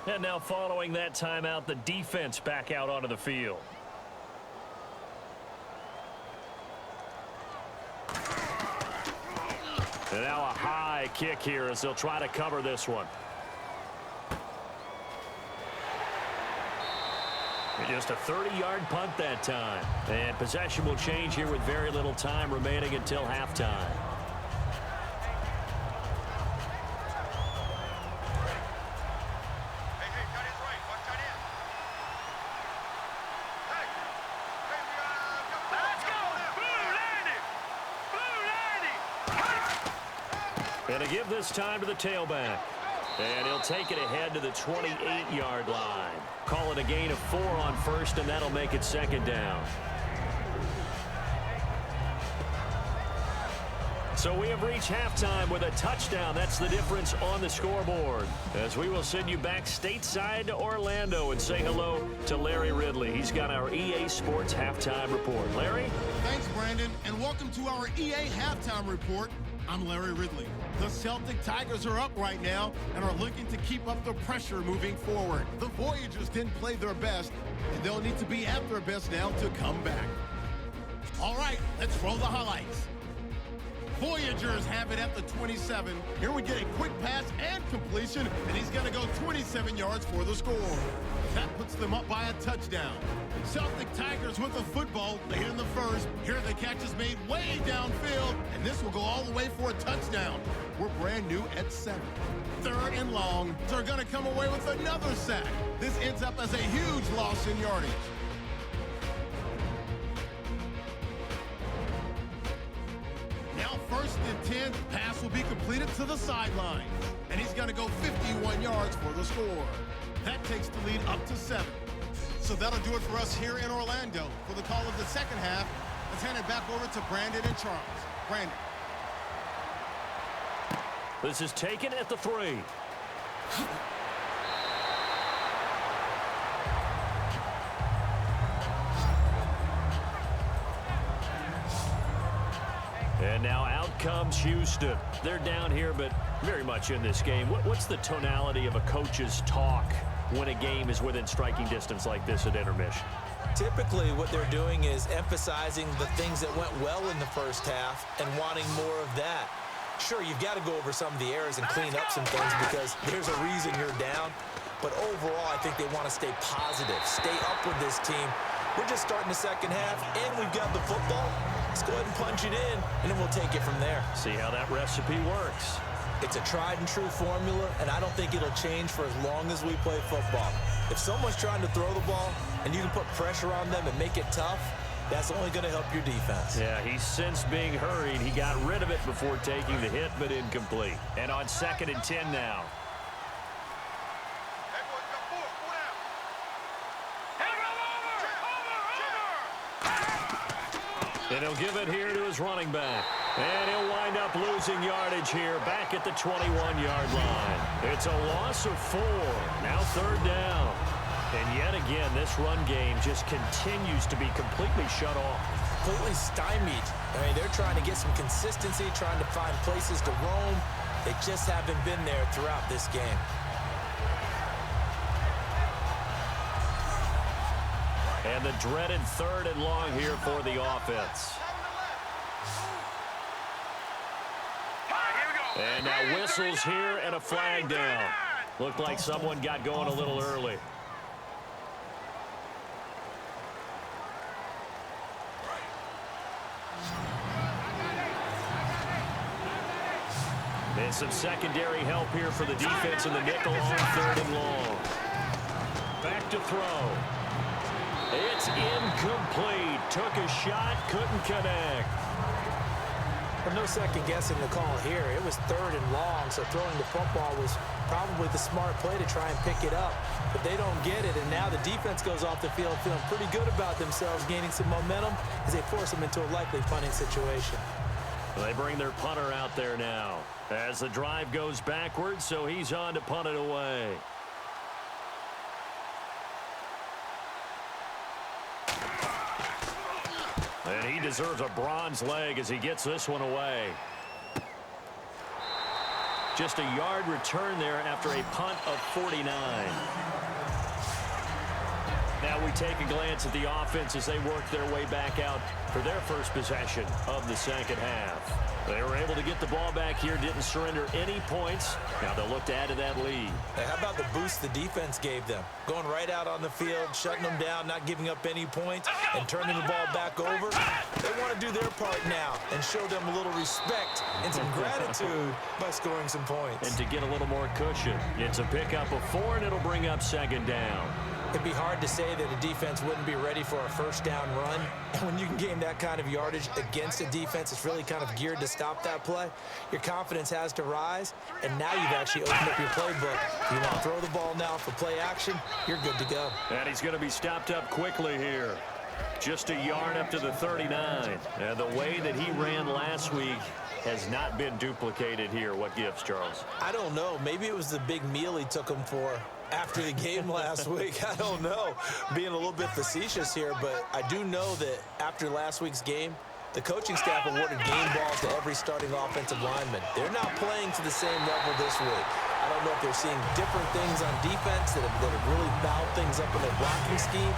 And now following that timeout, the defense back out onto the field. And now a high kick here as they'll try to cover this one. Just a 30-yard punt that time. And possession will change here with very little time remaining until halftime. And to give this time to the tailback. And he'll take it ahead to the 28-yard line. Call it a gain of 4 on first, and that'll make it second down. So we have reached halftime with a touchdown. That's the difference on the scoreboard. As we will send you back stateside to Orlando and say hello to Larry Ridley. He's got our EA Sports halftime report. Larry? Thanks, Brandon, and welcome to our EA halftime report. I'm Larry Ridley. The Celtic Tigers are up right now and are looking to keep up the pressure moving forward. The Voyagers didn't play their best, and they'll need to be at their best now to come back. All right, let's roll the highlights. Voyagers have it at the 27. Here we get a quick pass and completion, and he's going to go 27 yards for the score. That puts them up by a touchdown. Celtic Tigers with the football late in the first. Here the catch is made way downfield, and this will go all the way for a touchdown. We're brand new at 7. Third and long. They're going to come away with another sack. This ends up as a huge loss in yardage. Now first and 10, pass will be completed to the sideline. And he's going to go 51 yards for the score. That takes the lead up to 7. So that'll do it for us here in Orlando. For the call of the second half, let's hand it back over to Brandon and Charles. Brandon. This is taken at the 3. And now out comes Houston. They're down here, but very much in this game. What's the tonality of a coach's talk when a game is within striking distance like this at intermission? Typically, what they're doing is emphasizing the things that went well in the first half and wanting more of that. Sure, you've got to go over some of the errors and clean up some things because there's a reason you're down. But overall, I think they want to stay positive, stay up with this team. We're just starting the second half, and we've got the football. Let's go ahead and punch it in, and then we'll take it from there. See how that recipe works. It's a tried-and-true formula, and I don't think it'll change for as long as we play football. If someone's trying to throw the ball and you can put pressure on them and make it tough, that's only going to help your defense. Yeah, he's since being hurried. He got rid of it before taking the hit, but incomplete. And on 2nd and 10 now. And he'll give it here to his running back. And he'll wind up losing yardage here back at the 21-yard line. It's a loss of 4. Now 3rd down. And yet again, this run game just continues to be completely shut off. Completely stymied. I mean, they're trying to get some consistency, trying to find places to roam. They just haven't been there throughout this game. And the dreaded 3rd and long here for the offense. And now whistles here and a flag down. Looked like someone got going a little early. And some secondary help here for the defense in the nickel on 3rd and long. Back to throw. It's incomplete. Took a shot, couldn't connect. Well, no second guessing the call here. It was 3rd and long, so throwing the football was probably the smart play to try and pick it up. But they don't get it, and now the defense goes off the field feeling pretty good about themselves, gaining some momentum as they force them into a likely punting situation. They bring their punter out there now as the drive goes backwards, so he's on to punt it away. And he deserves a bronze leg as he gets this one away. Just a yard return there after a punt of 49. Now we take a glance at the offense as they work their way back out for their first possession of the second half. They were able to get the ball back here, didn't surrender any points. Now they'll look to add to that lead. Hey, how about the boost the defense gave them? Going right out on the field, shutting them down, not giving up any points, and turning the ball back over. They want to do their part now and show them a little respect and some gratitude by scoring some points. And to get a little more cushion, it's a pickup of 4, and it'll bring up 2nd down. It'd be hard to say that a defense wouldn't be ready for a first down run. And when you can gain that kind of yardage against a defense that's really kind of geared to stop that play, your confidence has to rise, and now you've actually opened up your playbook. If you want to throw the ball now for play action, you're good to go. And he's going to be stopped up quickly here. Just a yard up to the 39. And the way that he ran last week has not been duplicated here. What gives, Charles? I don't know. Maybe it was the big meal he took him for after the game last week. I don't know. Being a little bit facetious here, but I do know that after last week's game, the coaching staff awarded game balls to every starting offensive lineman. They're not playing to the same level this week. I don't know if they're seeing different things on defense that have really fouled things up in their blocking scheme,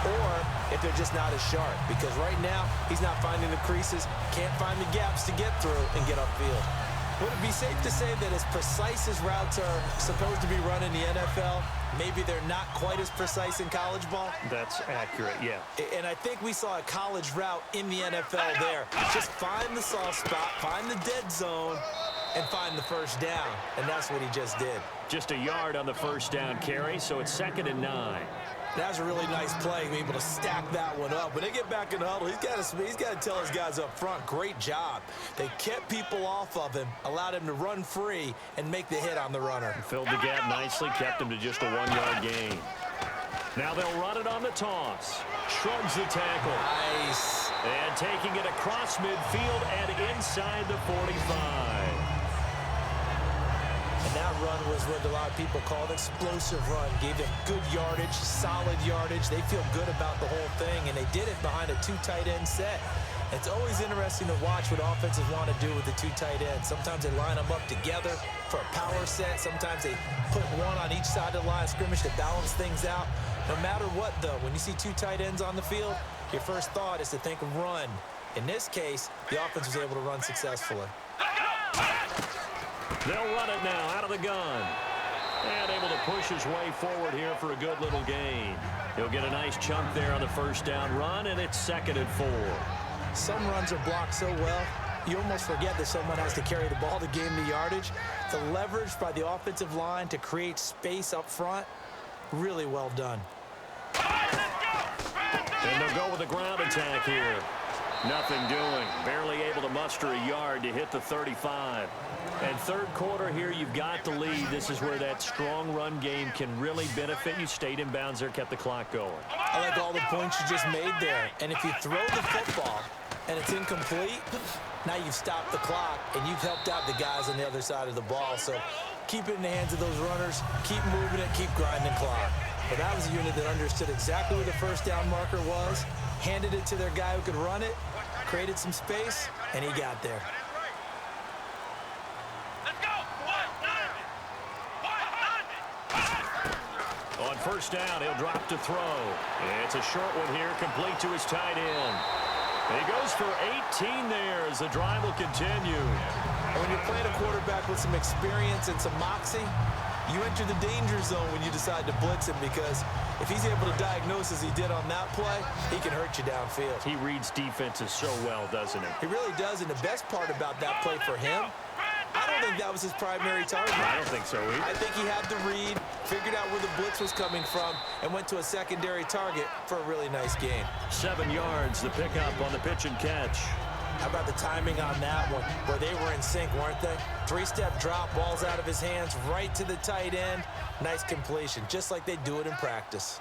or if they're just not as sharp, because right now he's not finding the creases, can't find the gaps to get through and get upfield. Would it be safe to say that as precise as routes are supposed to be run in the NFL, maybe they're not quite as precise in college ball? That's accurate, yeah. And I think we saw a college route in the NFL there. Just find the soft spot, find the dead zone, and find the first down. And that's what he just did. Just a yard on the first down carry, so it's 2nd and 9. That was a really nice play, being able to stack that one up. When they get back in the huddle, he's got to tell his guys up front, great job. They kept people off of him, allowed him to run free, and make the hit on the runner. Filled the gap nicely, kept him to just a 1-yard gain. Now they'll run it on the toss. Shrugs the tackle. Nice. And taking it across midfield and inside the 45. And that run was what a lot of people call an explosive run. Gave them good yardage, solid yardage. They feel good about the whole thing, and they did it behind a 2 tight end set. It's always interesting to watch what offenses want to do with the 2 tight ends. Sometimes they line them up together for a power set. Sometimes they put one on each side of the line of scrimmage to balance things out. No matter what, though, when you see two tight ends on the field, your first thought is to think of run. In this case, the offense was able to run successfully. They'll run it now out of the gun. And able to push his way forward here for a good little gain. He'll get a nice chunk there on the first down run, and it's 2nd and 4. Some runs are blocked so well, you almost forget that someone has to carry the ball to gain the yardage. The leverage by the offensive line to create space up front, really well done. And they'll go with a ground attack here. Nothing doing. Barely able to muster a yard to hit the 35. And third quarter here, you've got the lead. This is where that strong run game can really benefit you. Stayed in bounds there, kept the clock going. I like all the points you just made there. And if you throw the football and it's incomplete, now you've stopped the clock and you've helped out the guys on the other side of the ball. So keep it in the hands of those runners. Keep moving it. Keep grinding the clock. But that was a unit that understood exactly where the first down marker was, handed it to their guy who could run it, created some space, and he got there. On first down, he'll drop to throw. It's a short one here, complete to his tight end. And he goes for 18 there as the drive will continue. And when you're playing a quarterback with some experience and some moxie, you enter the danger zone when you decide to blitz him, because if he's able to diagnose as he did on that play, he can hurt you downfield. He reads defenses so well, doesn't he? He really does, and the best part about that play for him, I don't think that was his primary target. I don't think so either. I think he had the read, figured out where the blitz was coming from, and went to a secondary target for a really nice gain. 7 yards, the pickup on the pitch and catch. How about the timing on that one, where they were in sync, weren't they? 3-step drop, ball's out of his hands, right to the tight end. Nice completion, just like they do it in practice.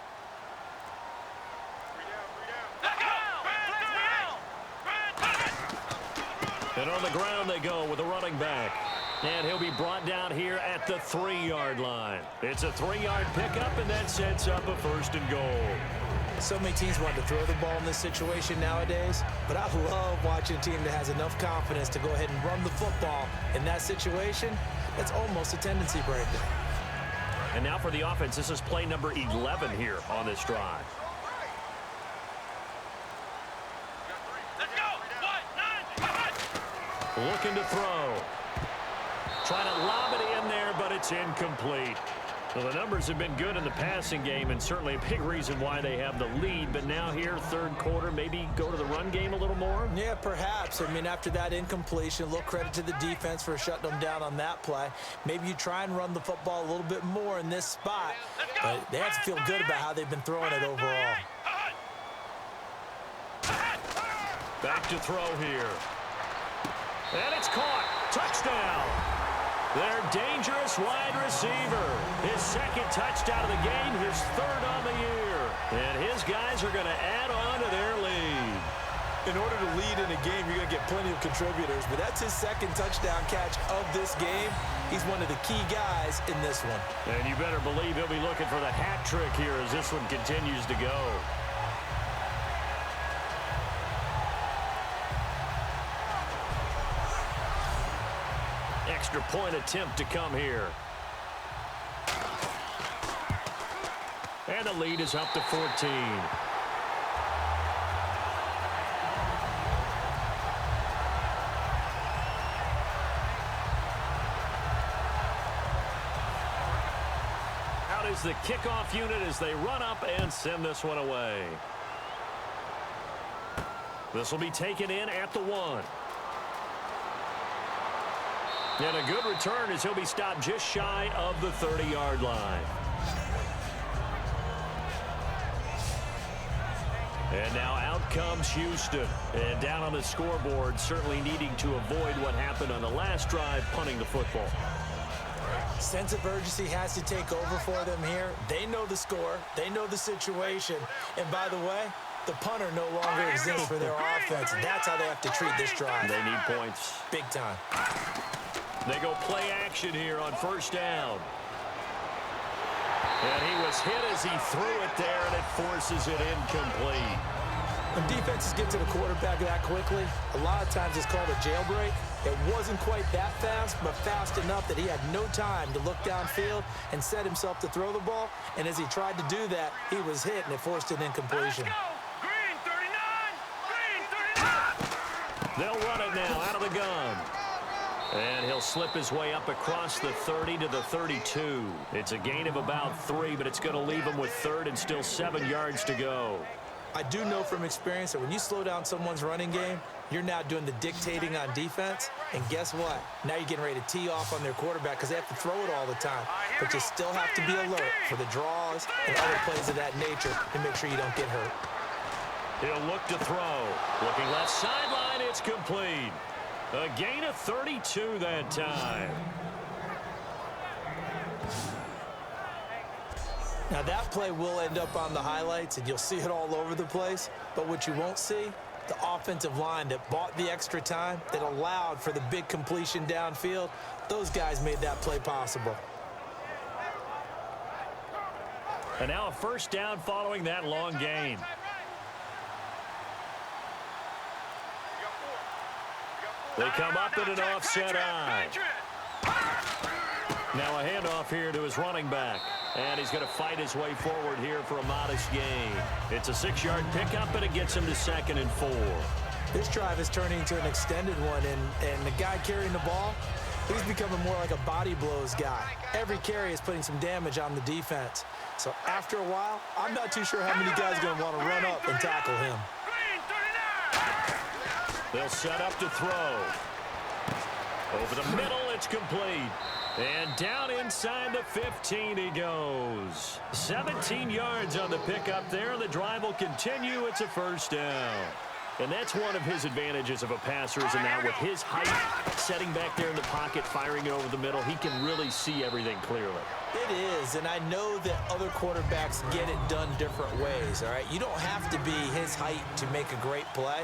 And on the ground they go with a running back. And he'll be brought down here at the 3-yard line. It's a 3-yard pickup, and that sets up a 1st and goal. So many teams want to throw the ball in this situation nowadays, but I love watching a team that has enough confidence to go ahead and run the football. In that situation, it's almost a tendency breaker. And now for the offense, this is play number 11 here on this drive. Looking to throw. Trying to lob it in there, but it's incomplete. Well, the numbers have been good in the passing game, and certainly a big reason why they have the lead. But now here, third quarter, maybe go to the run game a little more? Yeah, perhaps. I mean, after that incompletion, a little credit to the defense for shutting them down on that play. Maybe you try and run the football a little bit more in this spot. But they have to feel good about how they've been throwing it overall. Back to throw here. And it's caught. Touchdown. Their dangerous wide receiver. His 2nd touchdown of the game, his 3rd on the year. And his guys are going to add on to their lead. In order to lead in a game, you're going to get plenty of contributors, but that's his 2nd touchdown catch of this game. He's one of the key guys in this one. And you better believe he'll be looking for the hat trick here as this one continues to go. Extra point attempt to come here. And the lead is up to 14. Out is the kickoff unit as they run up and send this one away. This will be taken in at the 1. And a good return as he'll be stopped just shy of the 30-yard line. And now out comes Houston. And down on the scoreboard, certainly needing to avoid what happened on the last drive, punting the football. Sense of urgency has to take over for them here. They know the score. They know the situation. And by the way, the punter no longer exists for their offense. That's how they have to treat this drive. They need points. Big time. They go play action here on first down. And he was hit as he threw it there, and it forces it incomplete. When defenses get to the quarterback that quickly, a lot of times it's called a jailbreak. It wasn't quite that fast, but fast enough that he had no time to look downfield and set himself to throw the ball. And as he tried to do that, he was hit, and it forced an incompletion. Let's go. Green 39. Green 39. They'll run it now out of the gun. And he'll slip his way up across the 30 to the 32. It's a gain of about 3, but it's going to leave him with third and still 7 yards to go. I do know from experience that when you slow down someone's running game, you're now doing the dictating on defense. And guess what? Now you're getting ready to tee off on their quarterback because they have to throw it all the time. But you still have to be alert for the draws and other plays of that nature to make sure you don't get hurt. He'll look to throw. Looking left sideline, it's complete. A gain of 32 that time. Now that play will end up on the highlights, and you'll see it all over the place. But what you won't see, the offensive line that bought the extra time, that allowed for the big completion downfield, those guys made that play possible. And now a first down following that long gain. They come up in an offset eye. Now a handoff here to his running back. And he's going to fight his way forward here for a modest gain. It's a 6-yard pickup, and it gets him to 2nd and 4. This drive is turning into an extended one, and the guy carrying the ball, he's becoming more like a body blows guy. Every carry is putting some damage on the defense. So after a while, I'm not too sure how many guys are going to want to run up and tackle him. They'll set up to throw. Over the middle, it's complete. And down inside the 15 he goes. 17 yards on the pickup there. The drive will continue. It's a first down. And that's one of his advantages of a passer, is now with his height, setting back there in the pocket, firing it over the middle, he can really see everything clearly. It is, and I know that other quarterbacks get it done different ways, all right? You don't have to be his height to make a great play.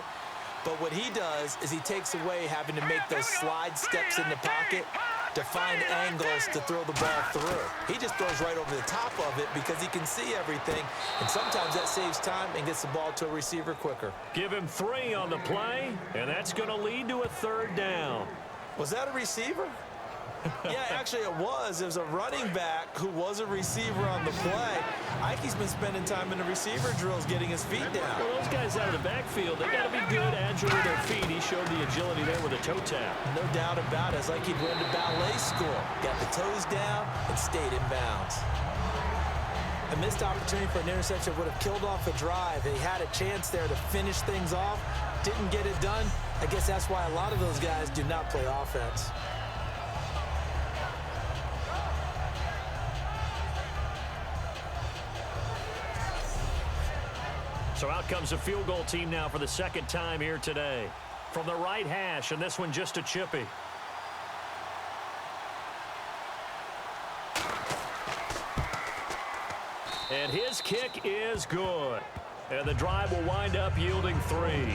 But what he does is he takes away having to make those slide steps in the pocket to find angles to throw the ball through. He just throws right over the top of it because he can see everything, and sometimes that saves time and gets the ball to a receiver quicker. Give him 3 on the play, and that's going to lead to a third down. Was that a receiver? Yeah, actually it was. It was a running back who was a receiver on the play. Ike's been spending time in the receiver drills getting his feet down. Well, those guys out of the backfield, they got to be good, agile with their feet. He showed the agility there with a toe tap. No doubt about it. It's like he'd went to ballet school. Got the toes down and stayed in bounds. A missed opportunity for an interception would have killed off a drive. He had a chance there to finish things off. Didn't get it done. I guess that's why a lot of those guys do not play offense. So out comes a field goal team now for the second time here today. From the right hash, and this one just a chippy. And his kick is good. And the drive will wind up yielding 3.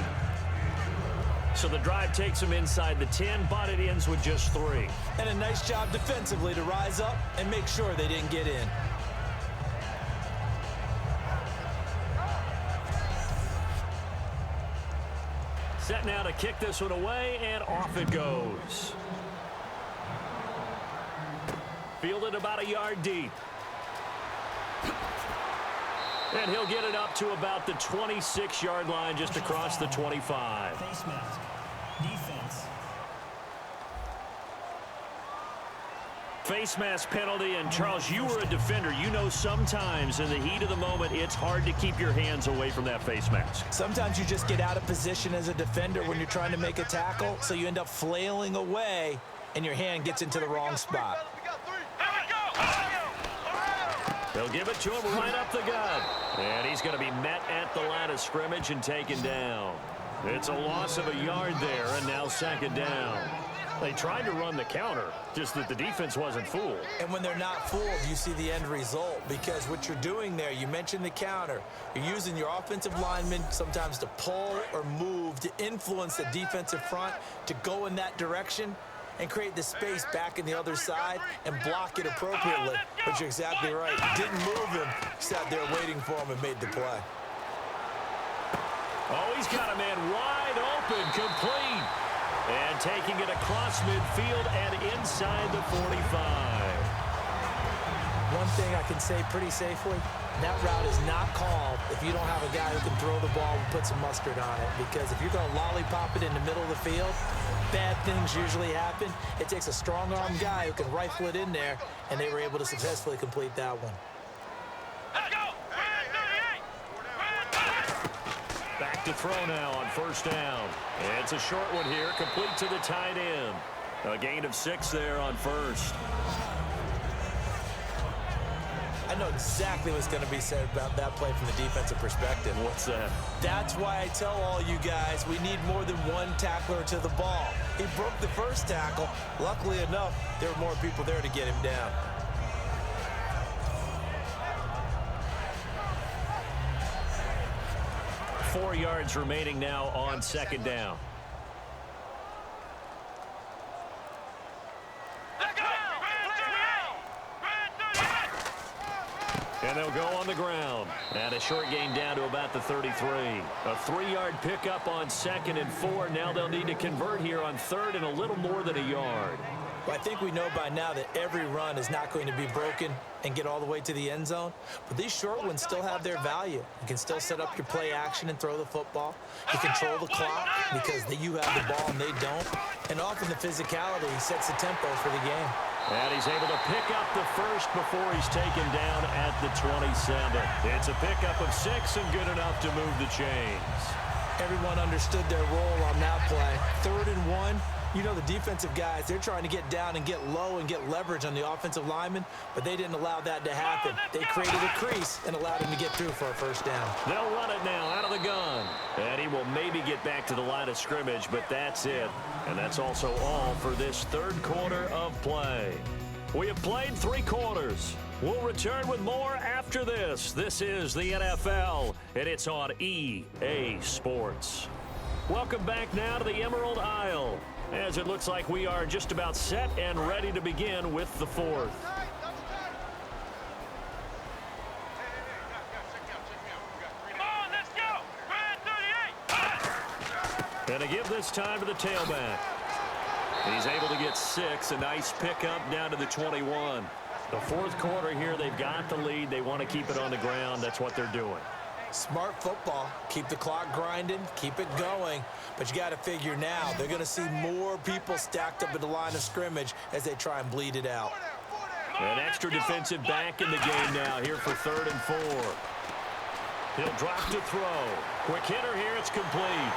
So the drive takes him inside the 10, but it ends with just 3. And a nice job defensively to rise up and make sure they didn't get in. Set now to kick this one away, and off it goes. Fielded about a yard deep. And he'll get it up to about the 26-yard line, just across the 25. Face mask. Defense. Face mask penalty, and Charles, you were a defender. You know sometimes in the heat of the moment, it's hard to keep your hands away from that face mask. Sometimes you just get out of position as a defender when you're trying to make a tackle, so you end up flailing away, and your hand gets into the wrong spot. They'll give it to him right up the gut. And he's going to be met at the line of scrimmage and taken down. It's a loss of a yard there, and now 2nd down. They tried to run the counter, just that the defense wasn't fooled. And when they're not fooled, you see the end result, because what you're doing there, you mentioned the counter. You're using your offensive linemen sometimes to pull or move to influence the defensive front to go in that direction and create the space back in the other side and block it appropriately. But you're exactly right. Didn't move him, sat there waiting for him and made the play. Oh, he's got a man wide open, complete. And taking it across midfield and inside the 45. One thing I can say pretty safely, that route is not called if you don't have a guy who can throw the ball and put some mustard on it. Because if you're going to lollipop it in the middle of the field, bad things usually happen. It takes a strong-arm guy who can rifle it in there, and they were able to successfully complete that one. Let's go! Back to throw now on first down. It's a short one here, complete to the tight end. A gain of 6 there on first. I know exactly what's going to be said about that play from the defensive perspective. What's that? That's why I tell all you guys we need more than one tackler to the ball. He broke the first tackle. Luckily enough, there were more people there to get him down. Four yards remaining now on second down. And they'll go on the ground. And a short gain down to about the 33. A 3-yard pickup on 2nd and 4. Now they'll need to convert here on 3rd and a little more than a yard. Well, I think we know by now that every run is not going to be broken and get all the way to the end zone. But these short ones still have their value. You can still set up your play action and throw the football. You control the clock because you have the ball and they don't. And often the physicality sets the tempo for the game. And he's able to pick up the first before he's taken down at the 27. It's a pickup of 6 and good enough to move the chains. Everyone understood their role on that play. 3rd and 1. You know the defensive guys, they're trying to get down and get low and get leverage on the offensive lineman, but they didn't allow that to happen. They created a crease and allowed him to get through for a first down. They'll run it now out of the gun. And he will maybe get back to the line of scrimmage, but that's it. And that's also all for this 3rd quarter of play. We have played 3 quarters. We'll return with more after this. This is the NFL, and it's on EA Sports. Welcome back now to the Emerald Isle, as it looks like we are just about set and ready to begin with the 4th. And to give this time to the tailback. He's able to get 6, a nice pickup down to the 21. The 4th quarter here, they've got the lead. They want to keep it on the ground. That's what they're doing. Smart football. Keep the clock grinding, keep it going. But you got to figure now, they're going to see more people stacked up at the line of scrimmage as they try and bleed it out. An extra defensive back in the game now here for 3rd and 4. He'll drop to throw. Quick hitter here, it's complete.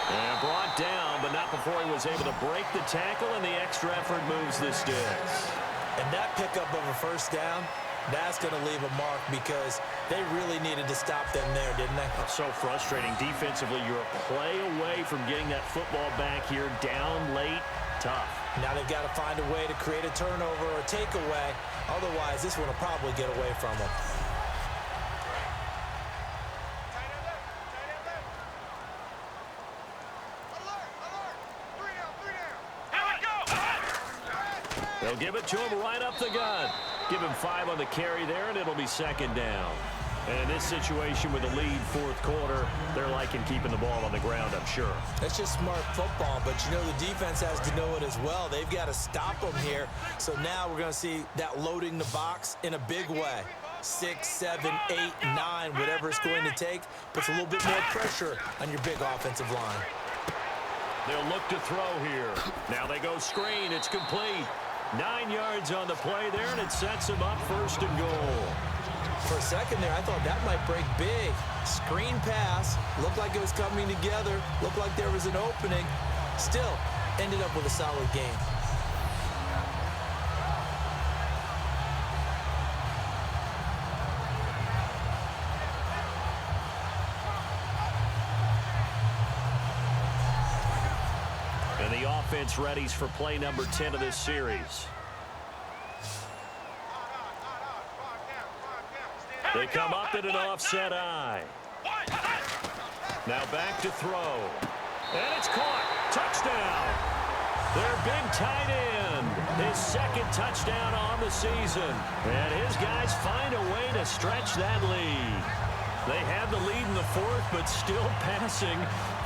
And brought down, but not before he was able to break the tackle, and the extra effort moves the sticks. And that pickup of a first down, that's going to leave a mark because they really needed to stop them there, didn't they? So frustrating. Defensively, you're a play away from getting that football back here down late. Tough. Now they've got to find a way to create a turnover or takeaway. Otherwise, this one will probably get away from them. They'll give it to him right up the gut. Give him 5 on the carry there, and it'll be 2nd down. And in this situation with the lead 4th quarter, they're liking keeping the ball on the ground, I'm sure. That's just smart football, but you know the defense has to know it as well. They've got to stop them here. So now we're going to see that loading the box in a big way. 6, 7, 8, 9, whatever it's going to take, puts a little bit more pressure on your big offensive line. They'll look to throw here. Now they go screen. It's complete. 9 yards on the play there, and it sets him up 1st and goal. For a second there, I thought that might break big. Screen pass, looked like it was coming together, looked like there was an opening. Still, ended up with a solid game. And the offense readies for play number 10 of this series. They come up at an offset eye. Now back to throw. And it's caught. Touchdown. Their big tight end. His 2nd touchdown on the season. And his guys find a way to stretch that lead. They had the lead in the fourth, but still passing.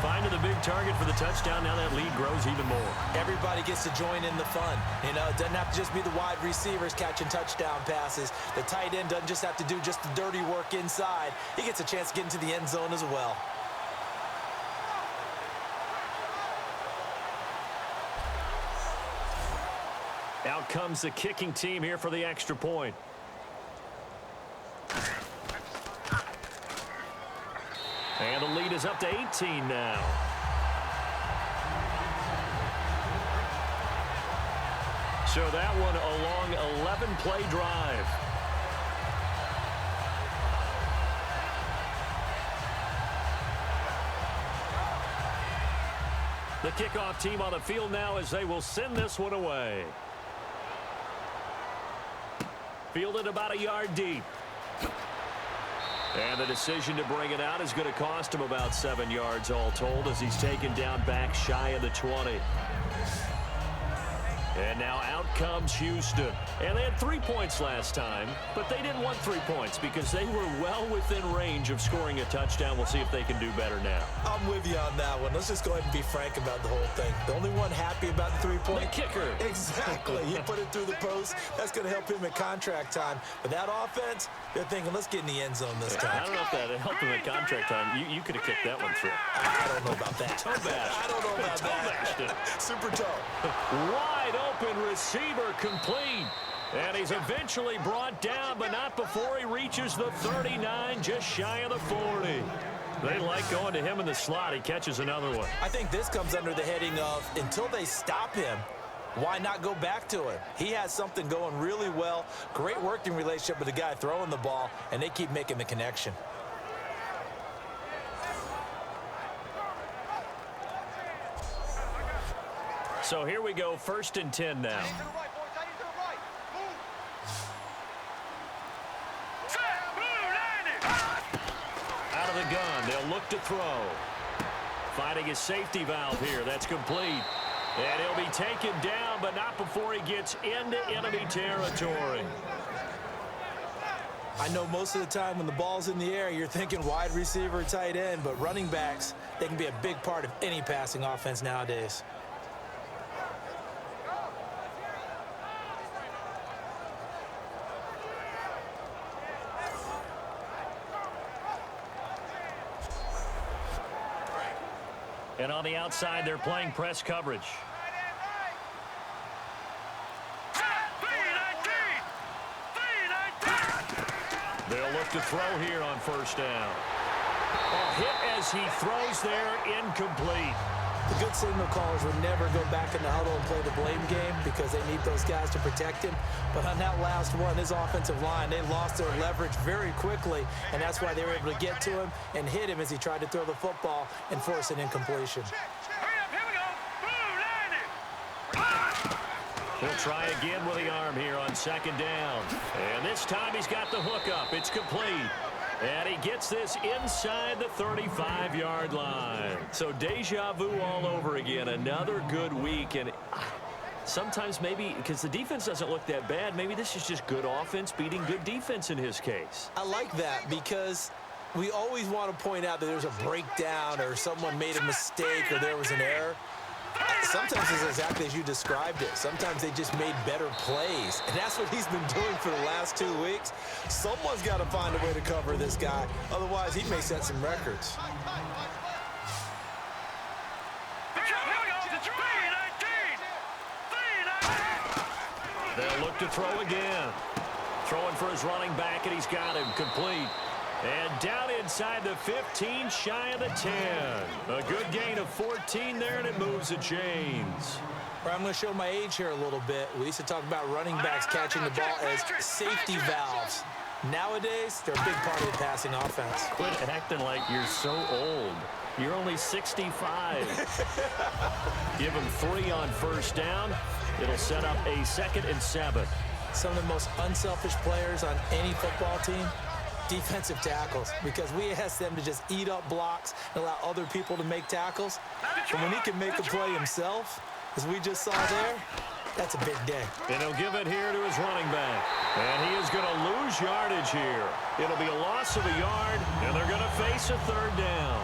Finding the big target for the touchdown. Now that lead grows even more. Everybody gets to join in the fun. You know, it doesn't have to just be the wide receivers catching touchdown passes. The tight end doesn't just have to do just the dirty work inside. He gets a chance to get into the end zone as well. Out comes the kicking team here for the extra point. And the lead is up to 18 now. So that one a long 11-play drive. The kickoff team on the field now as they will send this one away. Fielded about a yard deep. And the decision to bring it out is going to cost him about 7 yards all told as he's taken down back shy of the 20. And now out comes Houston. And they had 3 points last time, but they didn't want 3 points because they were well within range of scoring a touchdown. We'll see if they can do better now. I'm with you on that one. Let's just go ahead and be frank about the whole thing. The only one happy about the 3-point. The kicker. Exactly. You put it through the post. That's going to help him at contract time. But that offense, they're thinking, let's get in the end zone this time. I don't know if that helped him at contract time. You could have kicked that one through. I don't know about that. Toe bash. I don't know about that. Super toe. Wide open receiver complete. And he's eventually brought down, but not before he reaches the 39, just shy of the 40. They like going to him in the slot. He catches another one. I think this comes under the heading of until they stop him, why not go back to him? He has something going really well. Great working relationship with the guy throwing the ball, and they keep making the connection. So here we go, 1st and 10 now. Out of the gun, they'll look to throw. Finding his safety valve here, that's complete. And he'll be taken down, but not before he gets into enemy territory. I know most of the time when the ball's in the air, you're thinking wide receiver, tight end, but running backs, they can be a big part of any passing offense nowadays. And on the outside, they're playing press coverage. They'll look to throw here on 1st down. Hit as he throws there, incomplete. The good signal callers would never go back in the huddle and play the blame game because they need those guys to protect him. But on that last one, his offensive line, they lost their leverage very quickly, and that's why they were able to get to him and hit him as he tried to throw the football and force an incompletion. He'll try again with the arm here on 2nd down. And this time he's got the hook up. It's complete. And he gets this inside the 35-yard line. So deja vu all over again. Another good week. And sometimes maybe because the defense doesn't look that bad, maybe this is just good offense beating good defense in his case. I like that because we always want to point out that there's a breakdown or someone made a mistake or there was an error. Sometimes it's exactly as you described it. Sometimes they just made better plays. And that's what he's been doing for the last 2 weeks. Someone's got to find a way to cover this guy. Otherwise, he may set some records. They'll look to throw again. Throwing for his running back, and he's got him complete. And down inside the 15, shy of the 10. A good gain of 14 there, and it moves the chains. I'm going to show my age here a little bit. We used to talk about running backs catching the ball as safety valves. Nowadays, they're a big part of the passing offense. Quit acting like you're so old. You're only 65. Give him 3 on 1st down. It'll set up a 2nd and 7. Some of the most unselfish players on any football team, defensive tackles, because we ask them to just eat up blocks and allow other people to make tackles. But when he can make a play himself, as we just saw there, that's a big day. And he'll give it here to his running back. And he is going to lose yardage here. It'll be a loss of a yard, and they're going to face a third down.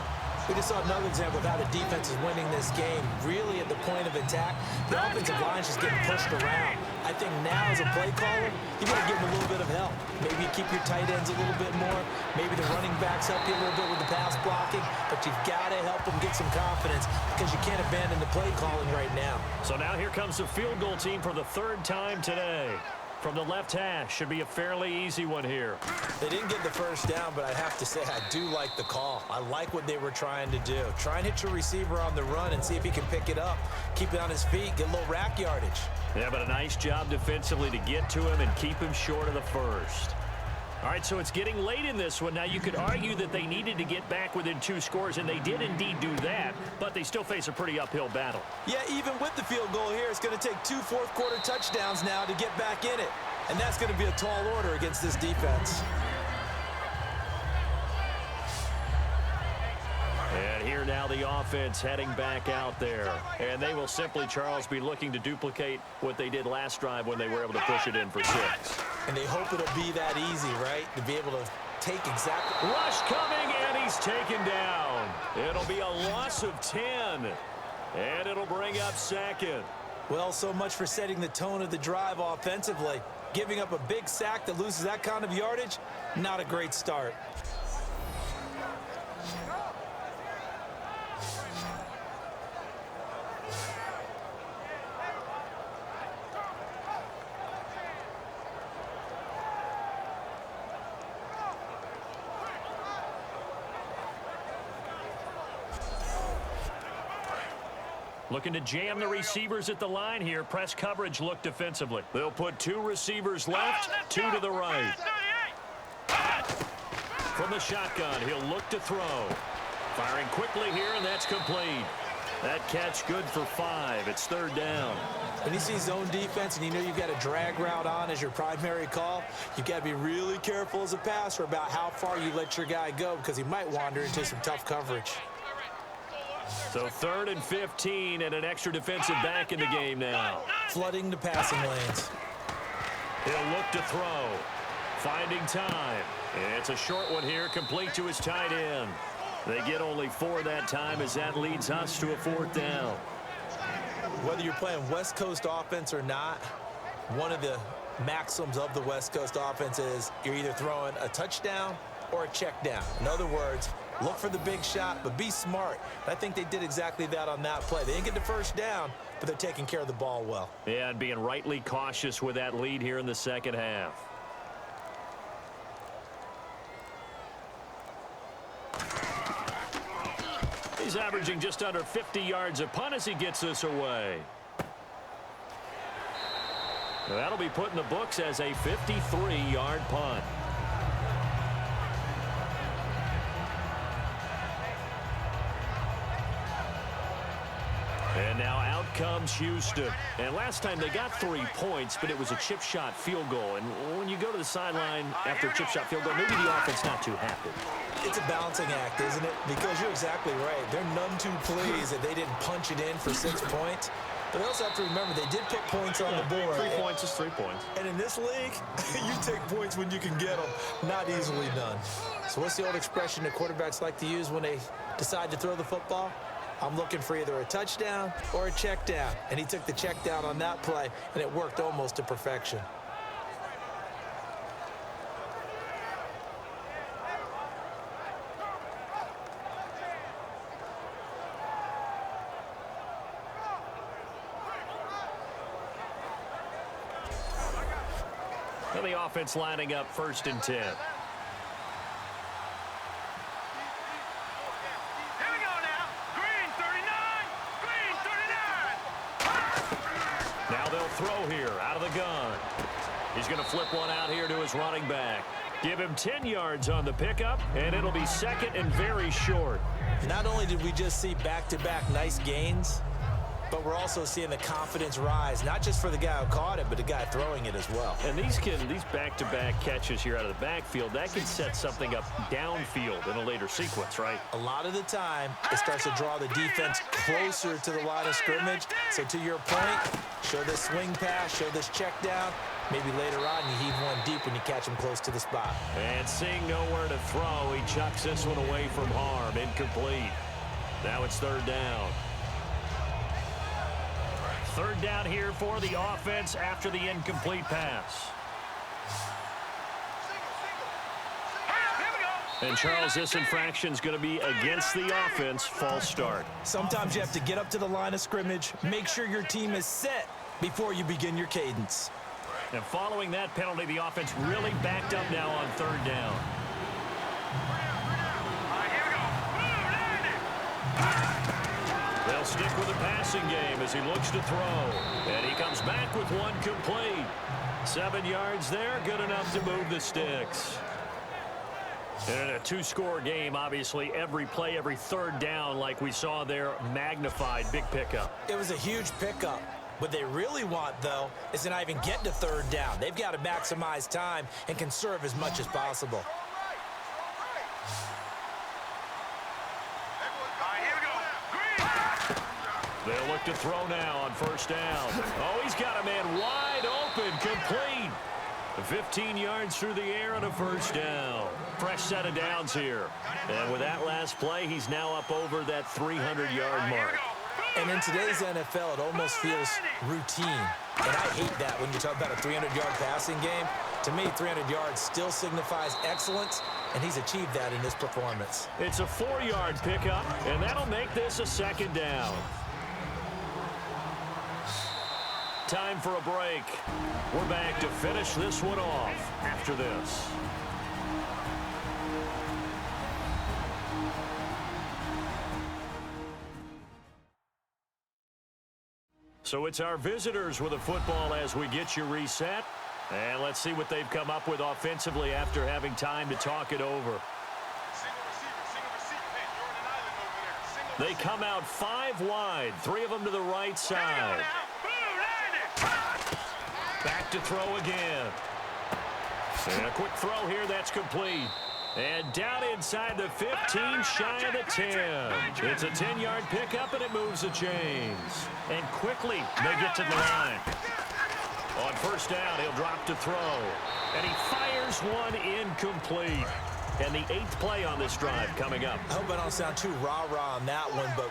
We just saw another example of how the defense is winning this game. Really at the point of attack, the offensive line is just getting pushed around. I think now as a play caller, you got to give them a little bit of help. Maybe you keep your tight ends a little bit more. Maybe the running backs help you a little bit with the pass blocking. But you've got to help them get some confidence because you can't abandon the play calling right now. So now here comes the field goal team for the third time today. From the left hash, should be a fairly easy one here. They didn't get the first down, but I have to say I do like the call. I like what they were trying to do. Try and hit your receiver on the run and see if he can pick it up. Keep it on his feet, get a little rack yardage. Yeah, but a nice job defensively to get to him and keep him short of the first. All right, so it's getting late in this one. Now, you could argue that they needed to get back within 2 scores, and they did indeed do that, but they still face a pretty uphill battle. Yeah, even with the field goal here, it's going to take 2 fourth-quarter touchdowns now to get back in it. And that's going to be a tall order against this defense. And here now the offense heading back out there. And they will simply, Charles, be looking to duplicate what they did last drive when they were able to push it in for 6. And they hope it'll be that easy, right? To be able to take exactly... Rush coming, and he's taken down. It'll be a loss of 10. And it'll bring up 2nd. Well, so much for setting the tone of the drive offensively. Giving up a big sack that loses that kind of yardage, not a great start. Looking to jam the receivers at the line here. Press coverage look defensively. They'll put 2 receivers left, 2 to the right. From the shotgun, he'll look to throw. Firing quickly here, and that's complete. That catch good for 5. It's 3rd down. When you see zone defense and you know you've got a drag route on as your primary call, you've got to be really careful as a passer about how far you let your guy go because he might wander into some tough coverage. So 3rd and 15 and an extra defensive back in the game now. Flooding the passing lanes. He'll look to throw. Finding time. And it's a short one here, complete to his tight end. They get only 4 that time as that leads us to a 4th down. Whether you're playing West Coast offense or not, one of the maxims of the West Coast offense is you're either throwing a touchdown or a check down. In other words, look for the big shot, but be smart. And I think they did exactly that on that play. They didn't get the first down, but they're taking care of the ball well. Yeah, and being rightly cautious with that lead here in the second half. He's averaging just under 50 yards a punt as he gets this away. That'll be put in the books as a 53-yard punt. And now out comes Houston. And last time they got 3 points, but it was a chip shot field goal. And when you go to the sideline after a chip shot field goal, maybe the offense not too happy. It's a balancing act, isn't it? Because you're exactly right. They're none too pleased that they didn't punch it in for 6 points. But they also have to remember they did put points on the board. 3 points is 3 points. And in this league, you take points when you can get them. Not easily done. So what's the old expression that quarterbacks like to use when they decide to throw the football? I'm looking for either a touchdown or a check down. And he took the check down on that play, and it worked almost to perfection. And the offense lining up 1st and 10. Now they'll throw here out of the gun. He's going to flip one out here to his running back. Give him 10 yards on the pickup, and it'll be 2nd and very short. Not only did we just see back-to-back nice gains, but we're also seeing the confidence rise, not just for the guy who caught it, but the guy throwing it as well. And these back-to-back catches here out of the backfield, that can set something up downfield in a later sequence, right? A lot of the time, it starts to draw the defense closer to the line of scrimmage. So to your point, show this swing pass, show this check down, Maybe later on you heave one deep when you catch him close to the spot. And seeing nowhere to throw, he chucks this one away from harm. Incomplete. Now it's third down. Third down here for the offense after the incomplete pass. And, Charles, this infraction is going to be against the offense. False start. Sometimes you have to get up to the line of scrimmage, make sure your team is set before you begin your cadence. And following that penalty, the offense really backed up now on third down. They'll stick with the passing game as he looks to throw. And he comes back with one complete. 7 yards there, good enough to move the sticks. And in a two-score game, obviously, every play, every third down, like we saw there, magnified. Big pickup. It was a huge pickup. What they really want, though, is to not even get to third down. They've got to maximize time and conserve as much as possible. They'll look to throw now on first down. Oh, he's got a man wide open, complete. 15 yards through the air and a first down. Fresh set of downs here. And with that last play, he's now up over that 300-yard mark. And in today's NFL, it almost feels routine. And I hate that when you talk about a 300-yard passing game. To me, 300 yards still signifies excellence, and he's achieved that in this performance. It's a 4-yard pickup, and that'll make this a second down. Time for a break. We're back to finish this one off after this. So it's our visitors with a football as we get you reset. And let's see what they've come up with offensively after having time to talk it over. They come out 5 wide, 3 of them to the right side. Back to throw again. And a quick throw here, that's complete. And down inside the 15, shy of the 10. It's a 10-yard pickup, and it moves the chains. And quickly, they get to the line. On first down, he'll drop to throw. And he fires one incomplete. And the 8th play on this drive coming up. I hope I don't sound too rah-rah on that one, but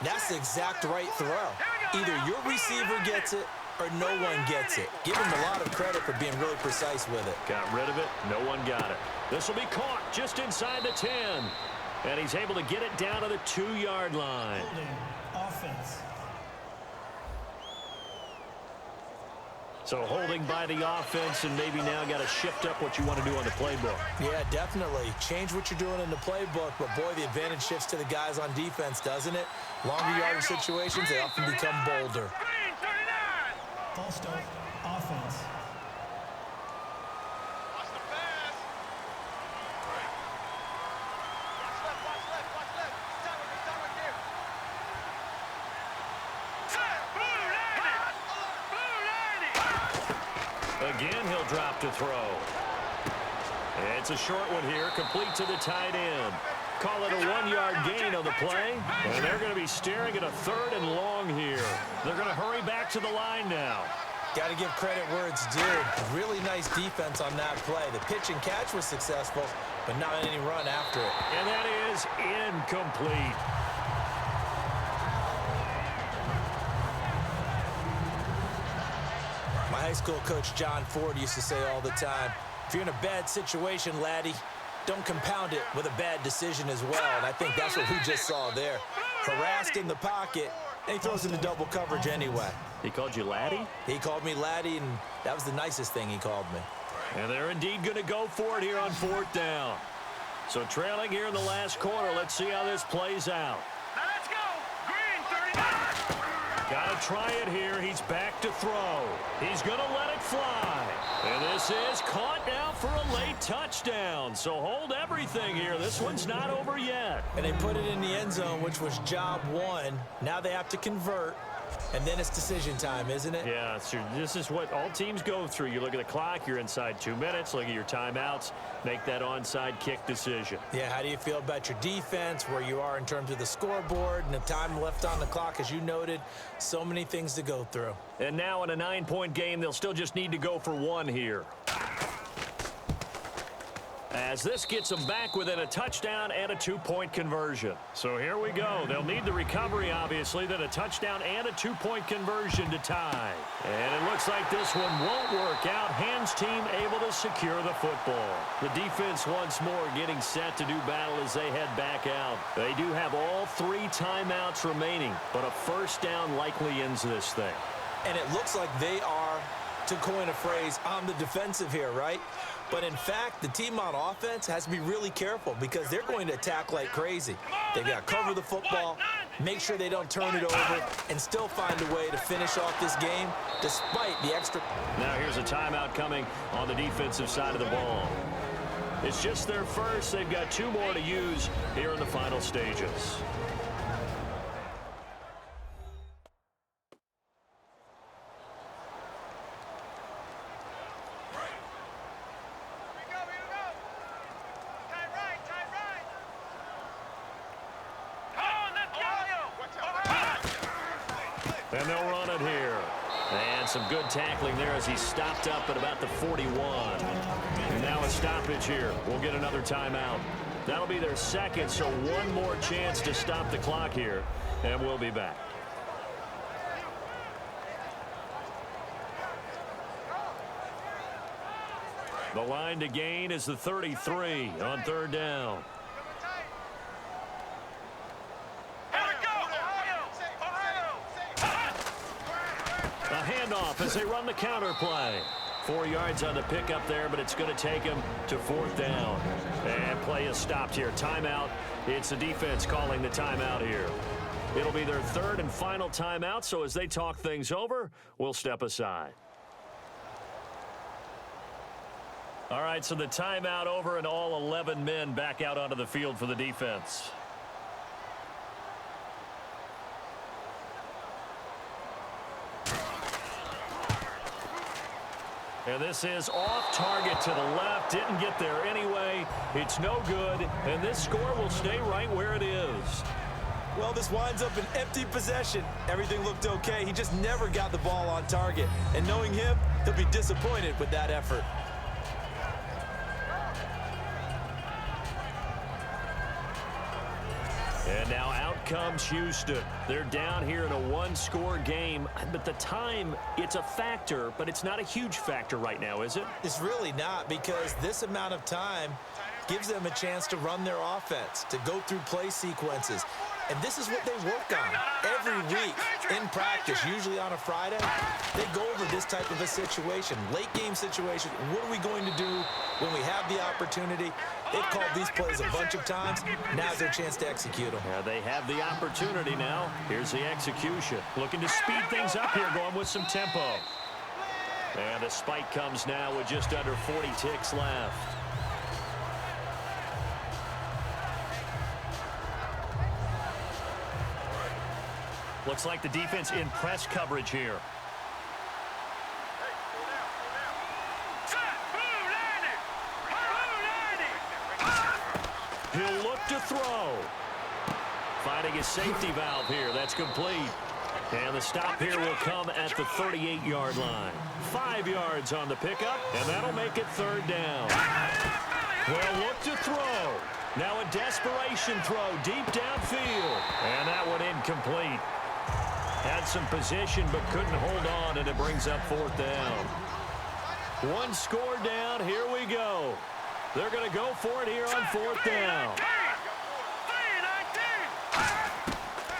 that's the exact right throw. Either your receiver gets it or no one gets it. Give him a lot of credit for being really precise with it. Got rid of it. No one got it. This will be caught just inside the 10. And he's able to get it down to the 2-yard line. Holding offense. So holding by the offense, and maybe now got to shift up what you want to do on the playbook. Yeah, definitely. Change what you're doing in the playbook, but boy, the advantage shifts to the guys on defense, doesn't it? Longer yardage situations, they often become bolder. False start. Offense. Again, he'll drop to throw. It's a short one here, complete to the tight end. Call it a 1-yard gain on the play, and they're going to be staring at a 3rd and long here. They're going to hurry back to the line now. Got to give credit where it's due. Really nice defense on that play. The pitch and catch was successful, but not any run after it. And that is incomplete. My high school coach, John Ford, used to say all the time, if you're in a bad situation, laddie, don't compound it with a bad decision as well. And I think that's what we just saw there. Harassed in the pocket, and he throws into double coverage anyway. He called you laddie? He called me laddie, and that was the nicest thing he called me. And they're indeed going to go for it here on 4th down. So trailing here in the last quarter, let's see how this plays out. Now let's go. Green, 39. Got to try it here. He's back to throw. He's going to let it fly. And this is caught now for a late touchdown. So hold everything here. This one's not over yet. And they put it in the end zone, which was job 1. Now they have to convert. And then it's decision time, isn't it? Yeah, so this is what all teams go through. You look at the clock, you're inside 2 minutes, look at your timeouts, make that onside kick decision. Yeah, how do you feel about your defense, where you are in terms of the scoreboard and the time left on the clock, as you noted, so many things to go through. And now in a 9-point game, they'll still just need to go for 1 here. As this gets them back within a touchdown and a 2-point conversion. So here we go. They'll need the recovery, obviously, then a touchdown and a 2-point conversion to tie. And it looks like this one won't work out. Hands team able to secure the football. The defense once more getting set to do battle as they head back out. They do have all 3 timeouts remaining, but a first down likely ends this thing. And it looks like they are, to coin a phrase, on the defensive here, right? But in fact, the team on offense has to be really careful because they're going to attack like crazy. They've got to cover the football, make sure they don't turn it over, and still find a way to finish off this game despite the extra. Now here's a timeout coming on the defensive side of the ball. It's just their first. They've got 2 more to use here in the final stages. And they'll run it here. And some good tackling there as he stopped up at about the 41. And now a stoppage here. We'll get another timeout. That'll be their second, so 1 more chance to stop the clock here. And we'll be back. The line to gain is the 33 on 3rd down. Handoff as they run the counter play. 4 yards on the pickup there, but it's going to take him to 4th down. And play is stopped here. Timeout. It's the defense calling the timeout here. It'll be their 3rd and final timeout, so as they talk things over, we'll step aside. All right, so the timeout over and all 11 men back out onto the field for the defense. And this is off target to the left. Didn't get there anyway. It's no good. And this score will stay right where it is. Well, this winds up an empty possession. Everything looked okay. He just never got the ball on target. And knowing him, he'll be disappointed with that effort. And now out comes Houston. They're down here in a 1-score game. But the time, it's a factor, but it's not a huge factor right now, is it? It's really not, because this amount of time gives them a chance to run their offense, to go through play sequences. And this is what they work on every week in practice, usually on a Friday. They go over this type of a situation, late game situation. What are we going to do when we have the opportunity? They've called these plays a bunch of times. Now's their chance to execute them. Yeah, they have the opportunity now. Here's the execution. Looking to speed things up here, going with some tempo. And the spike comes now with just under 40 ticks left. Looks like the defense in press coverage here. He'll look to throw. Finding his safety valve here. That's complete. And the stop here will come at the 38-yard line. 5 yards on the pickup, and that'll make it 3rd down. Well, look to throw. Now a desperation throw deep downfield. And that one incomplete. Had some position but couldn't hold on, and it brings up 4th down. 1 score down. Here we go. They're going to go for it here on 4th down.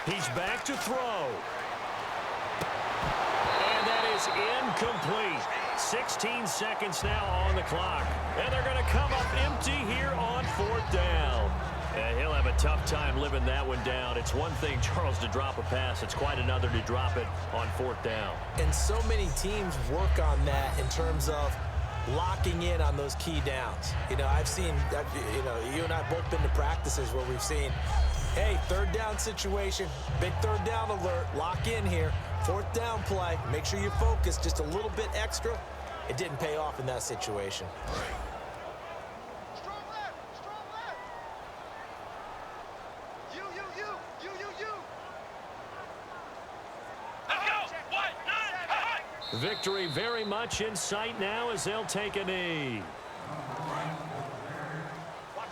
He's back to throw. And that is incomplete. 16 seconds now on the clock. And they're going to come up empty here on 4th down. And he'll have a tough time living that one down. It's one thing, Charles, to drop a pass. It's quite another to drop it on 4th down. And so many teams work on that in terms of locking in on those key downs. I've seen, you and I have both been to practices where we've seen, hey, 3rd down situation, big 3rd down alert, lock in here. Fourth down play. Make sure you focus just a little bit extra. It didn't pay off in that situation. Strong left. Strong left. You. Let's go. What? Nine. Victory very much in sight now as they'll take a knee. Watch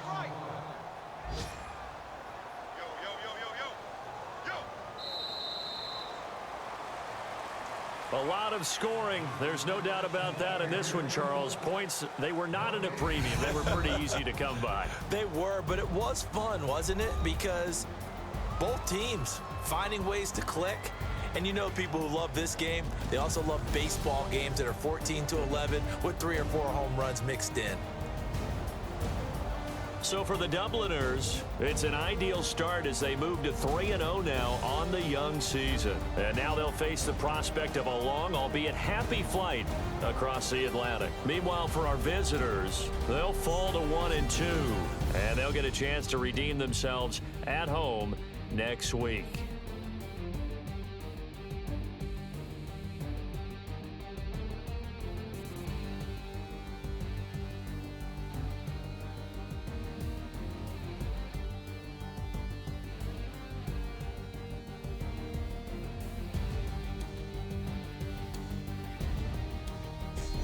right. Yo. A lot of scoring. There's no doubt about that in this one, Charles. Points, they were not in a premium. They were pretty easy to come by. They were, but it was fun, wasn't it? Because both teams finding ways to click. And you know people who love this game, they also love baseball games that are 14-11 with 3 or 4 home runs mixed in. So for the Dubliners, it's an ideal start as they move to 3-0 now on the young season. And now they'll face the prospect of a long, albeit happy flight across the Atlantic. Meanwhile, for our visitors, they'll fall to 1-2. And they'll get a chance to redeem themselves at home next week.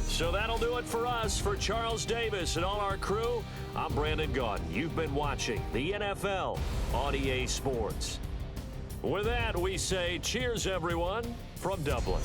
So that'll do it for us. For Charles Davis and all our crew, I'm Brandon Gaudin. You've been watching the NFL on EA Sports. With that, we say cheers, everyone, from Dublin.